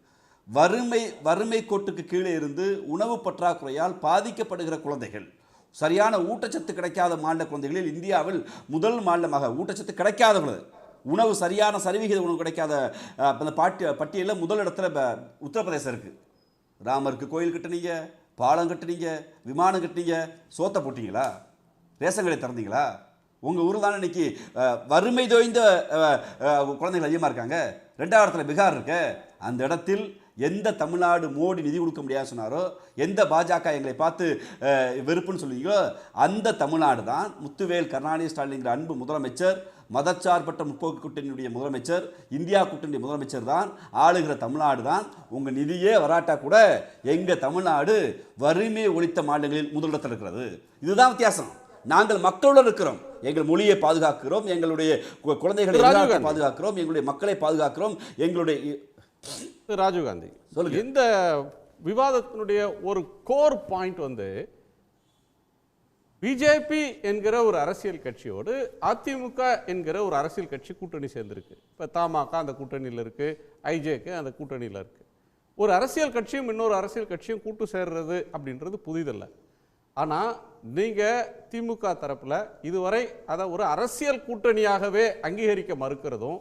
வறுமை கோட்டுக்கு கீழே இருந்து உணவு பற்றாக்குறையால் பாதிக்கப்படுகிற குழந்தைகள், சரியான ஊட்டச்சத்து கிடைக்காத மாநில குழந்தைகளில் இந்தியாவில் முதல் மாநிலமாக, ஊட்டச்சத்து கிடைக்காத உணவு சரியான சரிவிகித உணவு கிடைக்காத அந்த பட்டியலில் முதல் இடத்துல உத்தரப்பிரதேசம் இருக்குது. ராமருக்கு கோயில் கட்டுனீங்க, பாலம் கட்டுனீங்க, விமானம் கட்டுனீங்க, சோத்தை போட்டீங்களா? ரேஷன் கடை திறந்தீங்களா? உங்கள் ஊரில் தானே இன்னைக்கு வறுமை தோய்ந்த குழந்தைகள் அதிகமாக இருக்காங்க. ரெண்டாவது இடத்துல பீகார் இருக்கு. அந்த இடத்தில் எந்த தமிழ்நாடு மோடி நிதி கொடுக்க முடியாது சொன்னாரோ, எந்த பாஜக எங்களை பார்த்து வெறுப்புன்னு சொல்லுவீங்களோ, அந்த தமிழ்நாடு தான் முத்துவேல் கருணாநிதி ஸ்டாலின்ங்கிற அன்பு முதலமைச்சர், மதச்சார்பற்ற முற்போக்கு கூட்டணியுடைய முதலமைச்சர், இந்தியா கூட்டணி முதலமைச்சர் தான் ஆளுகிற தமிழ்நாடு தான். உங்கள் நிதியே வராட்டா கூட எங்கள் தமிழ்நாடு வறுமை ஒழித்த மாநிலங்களில் முதலிடத்தில் இருக்கிறது. இதுதான் வித்தியாசம். நாங்கள் மக்களுடன் இருக்கிறோம், எங்கள் மொழியை பாதுகாக்கிறோம், எங்களுடைய குழந்தைகளை பாதுகாக்கிறோம், எங்களுடைய மக்களை பாதுகாக்கிறோம். எங்களுடைய ராஜீவ்காந்தி சொல்லுங்க, இந்த விவாதத்தினுடைய ஒரு கோர் பாயிண்ட் வந்து பிஜேபி என்கிற ஒரு அரசியல் கட்சியோடு அதிமுக என்கிற ஒரு அரசியல் கட்சி கூட்டணி சேர்ந்திருக்கு. இப்போ தமாக அந்த கூட்டணியில் இருக்கு, ஐஜேக்கு அந்த கூட்டணியில் இருக்கு. ஒரு அரசியல் கட்சியும் இன்னொரு அரசியல் கட்சியும் கூட்டு சேர்றது அப்படின்றது புதிதல்ல. ஆனால் நீங்கள் திமுக தரப்பில் இதுவரை அதை ஒரு அரசியல் கூட்டணியாகவே அங்கீகரிக்க மறுக்கிறதும்,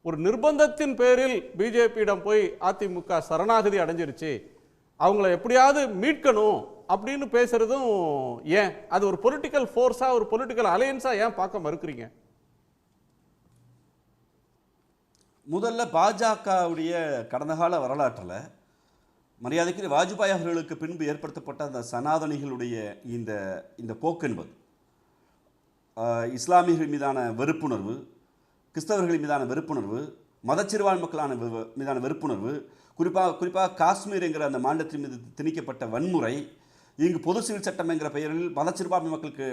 ஒரு நிர்பந்தத்தின் பேரில் பிஜேபியிடம் போய் அதிமுக சரணாகதி அடைஞ்சிருச்சு, அவங்கள எப்படியாவது மீட்கணும் அப்படின்னு பேசுறதும் ஏன்? அது ஒரு பொலிட்டிக்கல் ஃபோர்ஸா, ஒரு பொலிட்டிக்கல் அலையன்ஸா ஏன் பார்க்க மறுக்கிறீங்க? முதல்ல பாஜகவுடைய கடந்த கால வரலாற்றில் மரியாதைக்குரிய வாஜ்பாய் அவர்களுக்கு பின்பு ஏற்படுத்தப்பட்ட அந்த சனாதனிகளுடைய இந்த போக்கு என்பது இஸ்லாமியர்கள் மீதான வெறுப்புணர்வு, கிறிஸ்தவர்கள் மீதான வெறுப்புணர்வு, மதச்சிறுபான்மை மக்களான மீதான வெறுப்புணர்வு, குறிப்பாக காஷ்மீர் என்கிற அந்த மாநிலத்தின் மீது திணிக்கப்பட்ட வன்முறை, இங்கு பொது சிவில் சட்டம் என்கிற பெயரில் மதச்சிறுபான்மை மக்களுக்கு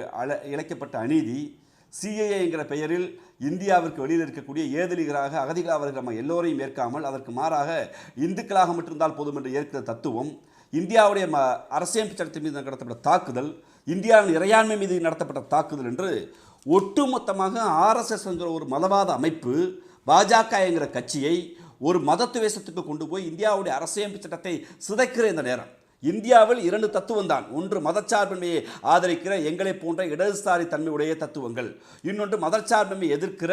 இழைக்கப்பட்ட அநீதி, சிஏஏ என்கிற பெயரில் இந்தியாவிற்கு வெளியில் இருக்கக்கூடிய ஏதிலிகளாக அகதிகளாக வருகிற நம்ம எல்லோரையும் ஏற்காமல் அதற்கு மாறாக இந்துக்களாக மட்டும்தான் போதும் என்று ஏற்கிற தத்துவம், இந்தியாவுடைய அரசியல் சட்டத்தின் மீது நடத்தப்பட்ட தாக்குதல், இந்தியாவின் இறையாண்மை மீது நடத்தப்பட்ட தாக்குதல் என்று ஒட்டுமொத்தமாக ஆர்எஸ்எஸ் என்கிற ஒரு மதவாத அமைப்பு பாஜக என்கிற கட்சியை ஒரு மதத்துவேசத்துக்கு கொண்டு போய் இந்தியாவுடைய அரசியல் சட்டத்தை சிதைக்கிற இந்த நேரம். இந்தியாவில் இரண்டு தத்துவம் தான், ஒன்று மதச்சார்பின்மையை ஆதரிக்கிற எங்களை போன்ற இடதுசாரி தன்மையுடைய தத்துவங்கள், இன்னொன்று மதச்சார்பின்மையை எதிர்க்கிற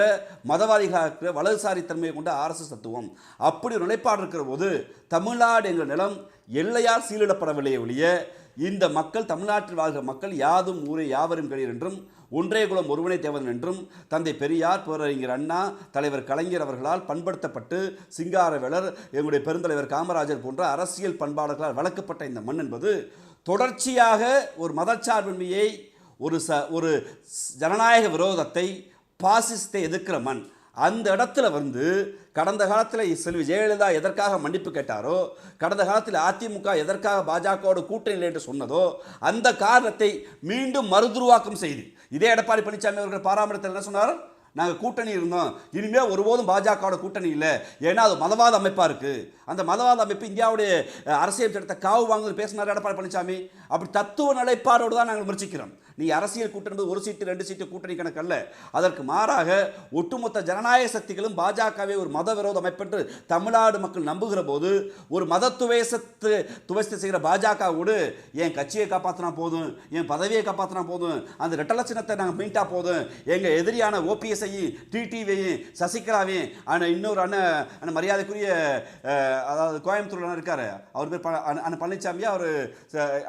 மதவாதிகளாக இருக்கிற வலதுசாரி தன்மையை கொண்ட ஆர்எஸ்எஸ் தத்துவம். அப்படி ஒரு நிலைப்பாடு இருக்கிற போது தமிழ்நாடு எங்கள் நிலம் எல்லையால் சீலிடப்படவில்லை ஒழிய இந்த மக்கள், தமிழ்நாட்டில் வாழ்கிற மக்கள் யாதும் ஊரே யாவரும் கேளீர் என்றும் ஒன்றே குலம் ஒருவனே தேவன் என்றும் தந்தை பெரியார், பேரறிஞர் அண்ணா, தலைவர் கலைஞர் அவர்களால் பண்படுத்தப்பட்டு சிங்காரவேலர், எங்களுடைய பெருந்தலைவர் காமராஜர் போன்ற அரசியல் பண்பாளர்களால் வளர்க்கப்பட்ட இந்த மண் என்பது தொடர்ச்சியாக ஒரு மதச்சார்பின்மையை, ஒரு ஜனநாயக விரோதத்தை பாசிசத்தை எதிர்க்கிற மண். அந்த இடத்துல வந்து கடந்த காலத்தில் செல்வி ஜெயலலிதா எதற்காக மன்னிப்பு கேட்டாரோ, கடந்த காலத்தில் அதிமுக எதற்காக பாஜகவோட கூட்டணி என்று சொன்னதோ, அந்த காரணத்தை மீண்டும் மறுதுருவாக்கம் செய்து இதே எடப்பாடி பழனிசாமி அவர்கள் பாராமரியத்தில் என்ன சொன்னார்? நாங்கள் கூட்டணி இருந்தோம், இனிமேல் ஒருபோதும் பாஜகவோட கூட்டணி இல்லை, ஏன்னா அது மதவாத அமைப்பாக இருக்குது, அந்த மதவாத அமைப்பு இந்தியாவுடைய அரசியல் சட்டத்தை காவு வாங்குவது பேசினார் எடப்பாடி பழனிசாமி. அப்படி தத்துவ நிலைப்பாடோடு தான் நாங்கள் முயற்சிக்கிறோம். நீ அரசியல் கூட்டணி ஒரு சீட்டு 2 சீட்டு கூட்டணி கணக்கு அல்ல. அதற்கு மாறாக ஒட்டுமொத்த ஜனநாயக சக்திகளும் பாஜகவை ஒரு மத விரோத அமைப்பென்று தமிழ்நாடு மக்கள் நம்புகிற போது, ஒரு மத துவேசத்தை செய்கிற பாஜகவோடு என் கட்சியை காப்பாற்றினா போதும், என் பதவியை காப்பாற்றினா போதும், அந்த ரெட்டல சின்னத்தை நாங்கள் மீட்டா போதும், எங்கள் எதிரியான ஓபிஎஸ்ஐயும் டிடிவியையும் சசிகலாவையும் இன்னொரு அண்ணன் மரியாதைக்குரிய அதாவது கோயம்புத்தூர் அண்ணன் இருக்காரு, அவர் பேர் அண்ணன் பழனிசாமி, அவர்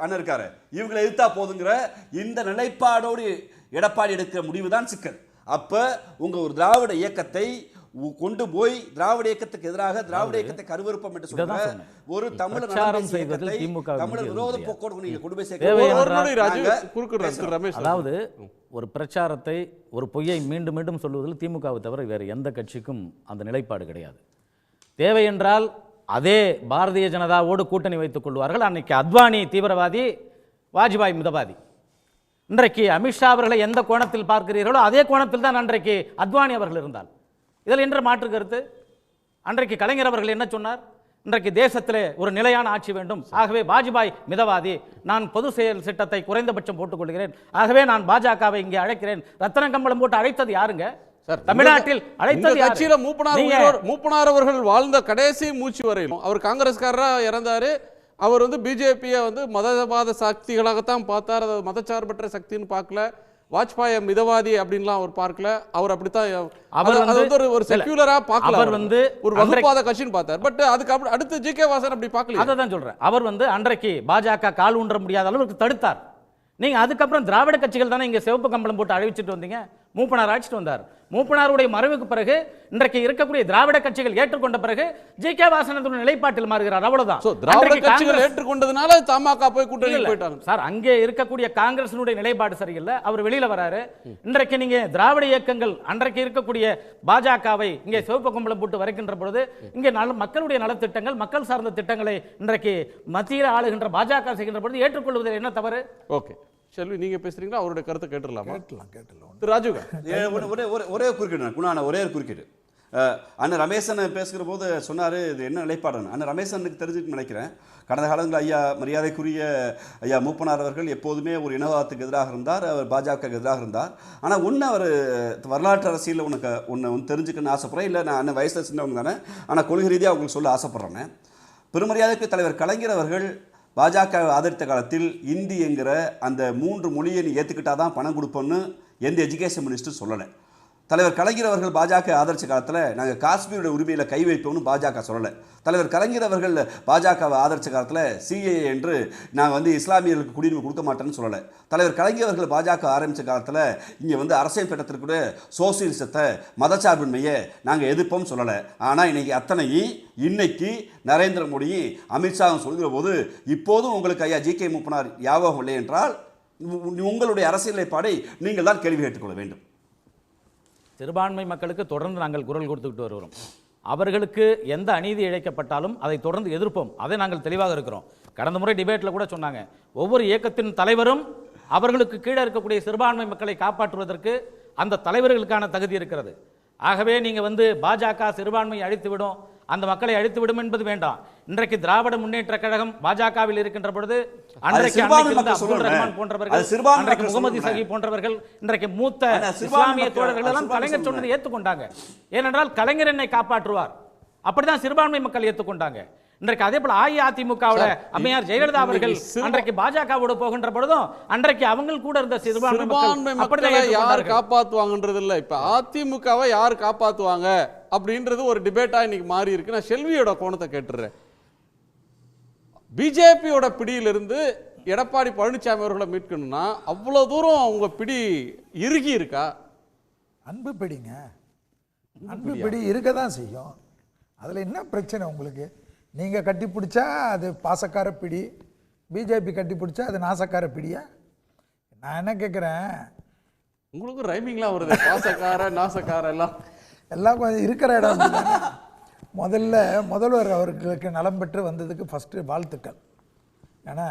அண்ணன் இருக்காரு, இவங்களை எதிர்த்தா போதுங்கிற இந்த நிலைப்பாடோடு எடப்பாடி எடுக்கிற முடிவு தான் சிக்கல். அப்ப உங்க ஒரு திராவிட இயக்கத்தை கொண்டு போய் திராவிட இயக்கத்துக்கு எதிராக திராவிட இயக்கத்தை கருவறுப்பம் என்று சொல்ற ஒரு தமிழர் விரோத போக்கோடு நீங்க கொண்டு போய் சேர்க்க. அதாவது ஒரு பிரச்சாரத்தை, ஒரு பொய்யை மீண்டும் மீண்டும் சொல்வதில் திமுகவை தவிர வேறு எந்த கட்சிக்கும் அந்த நிலைப்பாடு கிடையாது. தேவை என்றால் அதே பாரதிய ஜனதாவோடு கூட்டணி வைத்துக் கொள்வார்கள். அன்னைக்கு அத்வானி தீவிரவாதி, வாஜ்பாய் மிதவாதி. இன்றைக்கு அமித்ஷா அவர்களை எந்த கோணத்தில் பார்க்கிறீர்களோ அதே கோணத்தில் தான் அன்றைக்கு அத்வானி அவர்கள் இருந்தால். இதில் என்ற மாற்று கருத்து? அன்றைக்கு கலைஞர் அவர்கள் என்ன சொன்னார்? இன்றைக்கு தேசத்திலே ஒரு நிலையான ஆட்சி வேண்டும், ஆகவே வாஜ்பாய் மிதவாதி, நான் பொது செயல் திட்டத்தை குறைந்தபட்சம் போட்டுக் கொள்கிறேன், ஆகவே நான் பாஜகவை இங்கே அழைக்கிறேன். ரத்தன கம்பளம் போட்டு அழைத்தது யாருங்க? தமிழ்நாட்டில் அழைத்தது கட்சியில மூப்பனார் அவர்கள் வாழ்ந்த கடைசி மூச்சு வரையிலும் அவர் காங்கிரஸ்காரரா இறந்தாரு. அவர் வந்து பிஜேபியை வந்து மதவாத சக்திகளாகத்தான் பார்த்தார், அதாவது மதச்சார்பற்ற சக்தின்னு பார்க்கல. வாஜ்பாய் மிதவாதி அப்படின்லாம் அவர் பார்க்கல. அவர் அப்படித்தான் அவர் வந்து ஒரு செக்யூலரா பார்க்கல, அவர் வந்து ஒரு வகுப்பாத கட்சின்னு பார்த்தார். பட் அதுக்கு அடுத்து ஜி.கே. வாசன் அப்படி பார்க்கல. அதை தான் சொல்றேன். அவர் வந்து அன்றைக்கு பாஜக கால் ஊன்ற முடியாத அளவுக்கு தடுத்தார். நீங்க அதுக்கப்புறம் திராவிட கட்சிகள் தானே இங்க சிவப்பு கம்பளம் போட்டு அழிச்சிட்டு வந்தீங்க. மூப்பனார் அழைச்சிட்டு வந்தார். மூப்பனாருடைய மறைவுக்கு பிறகு இன்றைக்கு இருக்கக்கூடிய திராவிட கட்சிகள் ஏற்றுக்கொண்ட பிறகு ஜி.கே. வாசன் நிலைப்பாட்டில் மாறுகிறார். அவ்வளவுதான். திராவிட கட்சிகள் ஏற்றுக்கொண்டதுனால தமாக போய் கூட்டணி போயிட்டாங்க. சார், அங்கே இருக்கக்கூடிய காங்கிரசினுடைய நிலைப்பாடு சரியில்லை, அவர் வெளியில வராரு. இன்றைக்கு நீங்க திராவிட இயக்கங்கள் அன்றைக்கு இருக்கக்கூடிய பாஜகவை இங்கே சிவப்பு கம்பளம் போட்டு வரைக்கின்ற பொழுது இங்கே மக்களுடைய நலத்திட்டங்கள், மக்கள் சார்ந்த திட்டங்களை இன்றைக்கு மத்தியில் ஆளுகின்ற பாஜக செய்கின்ற பொழுது ஏற்றுக்கொள்வதில் என்ன தவறு? ஓகே, செல்வி நீங்க பேசுறீங்களா? அவருடைய கருத்தை கேட்டுடலாமா? கேட்டலாம். ராஜீவ் ஒரே குறுக்கீடு குணான ஒரே குறுக்கீடு. அண்ணன் ரமேசன் பேசுகிற போது சொன்னார் இது என்ன நிலைப்பாடுன்னு. அண்ணன் ரமேசனுக்கு தெரிஞ்சுட்டு நினைக்கிறேன், கடந்த காலங்களில் ஐயா மரியாதைக்குரிய ஐயா மூப்பனார் அவர்கள் எப்போதுமே ஒரு இனவாதத்துக்கு எதிராக இருந்தார், அவர் பாஜகவுக்கு எதிராக இருந்தார். ஆனால் ஒன்று அவர் வரலாற்று அரசியலில் ஒன்று தெரிஞ்சுக்கணும்னு ஆசைப்படுறேன். இல்லை நான் அண்ணன் வயசில் சின்னவங்க தானே, ஆனால் கொள்கை ரீதியாக அவங்களுக்கு சொல்ல ஆசைப்பட்றேன். பெருமரியாதைக்கு தலைவர் கலைஞர் அவர்கள் பாஜக ஆதரித்த காலத்தில் இந்தி என்கிற அந்த 3 மொழியை நீ ஏற்றுக்கிட்டால் தான் பணம் கொடுப்போன்னு எந்த எஜுகேஷன் மினிஸ்டர் சொல்லலை. தலைவர் கலைஞர் அவர்கள் பாஜக ஆதரித்த காலத்தில் நாங்கள் காஷ்மீருடைய உரிமையில் கை வைப்போம்னு பாஜக சொல்லலை. தலைவர் கலைஞர் அவர்கள் பாஜகவை ஆதரித்த காலத்தில் சிஏஏ என்று நாங்கள் வந்து இஸ்லாமியர்களுக்கு குடியுரிமை கொடுக்க மாட்டேன்னு சொல்லலை. தலைவர் கலைஞர் அவர்கள் பாஜக ஆரம்பித்த காலத்தில் இங்கே வந்து அரசியல் சட்டத்திற்கு கூட சோசியலிசத்தை, மதச்சார்பின்மையை நாங்கள் எதிர்ப்போம் சொல்லலை. ஆனால் இன்னைக்கு நரேந்திர மோடி அமித்ஷாவும் சொல்கிற போது இப்போதும் உங்களுக்கு ஐயா ஜி.கே. மூப்பனார் ஞாபகம் இல்லை என்றால் உங்களுடைய அரசியல் நிலைப்பாடை நீங்கள் தான் கேள்வி கேட்டுக்கொள்ள வேண்டும். சிறுபான்மை மக்களுக்கு தொடர்ந்து நாங்கள் குரல் கொடுத்துக்கிட்டு வருகிறோம். அவர்களுக்கு எந்த அநீதி இழைக்கப்பட்டாலும் அதை தொடர்ந்து எதிர்ப்போம். அதை நாங்கள் தெளிவாக இருக்கிறோம். கடந்த முறை டிபேட்டில் கூட சொன்னாங்க, ஒவ்வொரு இயக்கத்தின் தலைவரும் அவர்களுக்கு கீழே இருக்கக்கூடிய சிறுபான்மை மக்களை காப்பாற்றுவதற்கு அந்த தலைவர்களுக்கான தகுதி இருக்கிறது. ஆகவே நீங்க வந்து பாஜக சிறுபான்மையை அழித்துவிடும், அந்த மக்களை அழித்துவிடும் என்பது வேண்டாம். இன்றைக்கு திராவிட முன்னேற்ற கழகம் பாஜகவில் இருக்கின்ற பொழுது அன்றைக்கு அப்துல் ரஹ்மான் போன்றவர்கள், அன்றைக்கு முகமது சகி போன்றவர்கள், இன்றைக்கு மூத்த இஸ்லாமிய தோழர்கள் எல்லாம் கலைஞர் சொன்னதை ஏற்றுக்கொண்டாங்க. ஏனென்றால் கலைஞர் என்னை காப்பாற்றுவார், அப்படிதான் சிறுபான்மை மக்கள் ஏற்றுக்கொண்டாங்க. இன்றைக்கு அதே போல அஇஅதிமுகவுல அம்மையார் ஜெயலலிதா அவர்கள் அன்றைக்கு பாஜகவோடு போகின்ற பொழுதும் அன்றைக்கு அவங்க கூட இருந்த சிறுபான்மை மக்களை யார் காப்பாத்துவாங்கன்றது இல்ல, இப்ப அதிமுகவை யார் காப்பாத்துவாங்க அப்படின்றது ஒரு டிபேட்டா இன்னைக்கு மாறி இருக்கு. நான் செல்வியோட கோணத்தை கேட்டுறேன். பிஜேபியோட பிடியிலிருந்து எடப்பாடி பழனிசாமி அவர்களை மீட்கணும்னா அவ்வளவு தூரம் அவங்க பிடி இறுகி இருக்கா? அன்பு பிடிங்க, அன்பு பிடி இருக்க தான் செய்யும். அதுல என்ன பிரச்சனை உங்களுக்கு? நீங்க கட்டி பிடிச்சா அது பாசக்கார பிடி, பிஜேபி கட்டி பிடிச்சா அது நாசக்கார பிடியா? நான் என்ன கேட்குறேன், உங்களுக்கு ரைமிங்லாம் வருது, பாசக்கார நாசக்கார எல்லாம் எல்லாம் கொஞ்சம் இருக்கிற இடம் அப்படிதானே. முதல்வர் அவர்களுக்கு நலம் பெற்று வந்ததுக்கு ஃபஸ்ட்டு வாழ்த்துக்கள். ஏன்னா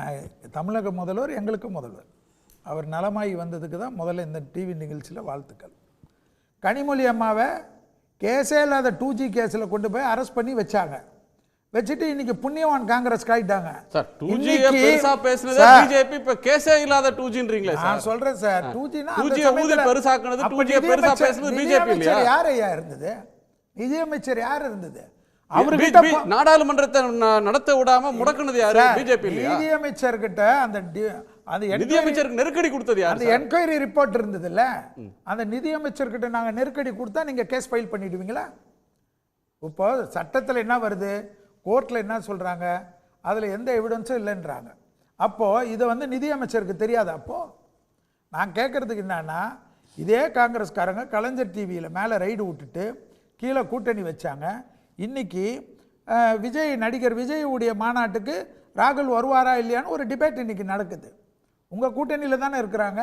தமிழக முதல்வர் எங்களுக்கு முதல்வர், அவர் நலமாகி வந்ததுக்கு தான் முதல்ல இந்த டிவி நிகழ்ச்சியில் வாழ்த்துக்கள். கனிமொழி அம்மாவை கேஸே இல்லாத 2G கேஸில் கொண்டு போய் அரெஸ்ட் பண்ணி வச்சாங்க. வச்சுட்டு இன்னைக்கு புண்ணியவான் காங்கிரஸ் காயிட்டாங்க. சார் 2G பெருசா பேசுனது பிஜேபி, இப்ப கேஸே இல்லாத 2Gன்றீங்களே சார். நான் சொல்றேன் சார், 2G-னா 2G ஊதி பெருசாக்குனது, 2G பெருசா பேசுனது பிஜேபி இல்லையா? யார் ஐயா இருந்தது? நிதியமைச்சர் யார் இருந்தது? நாடாளுமன்றத்தை நடத்த விடாம முடக்குனது யாரு? பிஜேபி இல்லையா? நிதியமைச்சர் கிட்ட அந்த நிதியமைச்சருக்கு நெருக்கடி கொடுத்தது யாரு? அந்த என்கொயரி ரிப்போர்ட் இருந்ததுல்ல, அந்த நிதியமைச்சர் கிட்ட நாங்க நெருக்கடி கொடுத்தா நீங்க கேஸ் ஃபைல் பண்ணிடுவீங்களா? இப்போ சட்டத்தில் என்ன வருது, கோர்ட்ல என்ன சொல்றாங்க, அதுல எந்த எவிடன்ஸும் இல்லைன்றாங்க. அப்போ இதை வந்து நிதியமைச்சருக்கு தெரியாது. அப்போ நான் கேட்கறதுக்கு என்னன்னா, இதே காங்கிரஸ்காரங்க கலைஞர் டிவியில் மேலே ரைடு விட்டுட்டு கீழே கூட்டணி வச்சாங்க. இன்னைக்கு நடிகர் விஜய் உடைய மாநாட்டுக்கு ராகுல் வருவாரா இல்லையான்னு ஒரு டிபேட் இன்னைக்கு நடக்குது. உங்கள் கூட்டணியில் தானே இருக்கிறாங்க.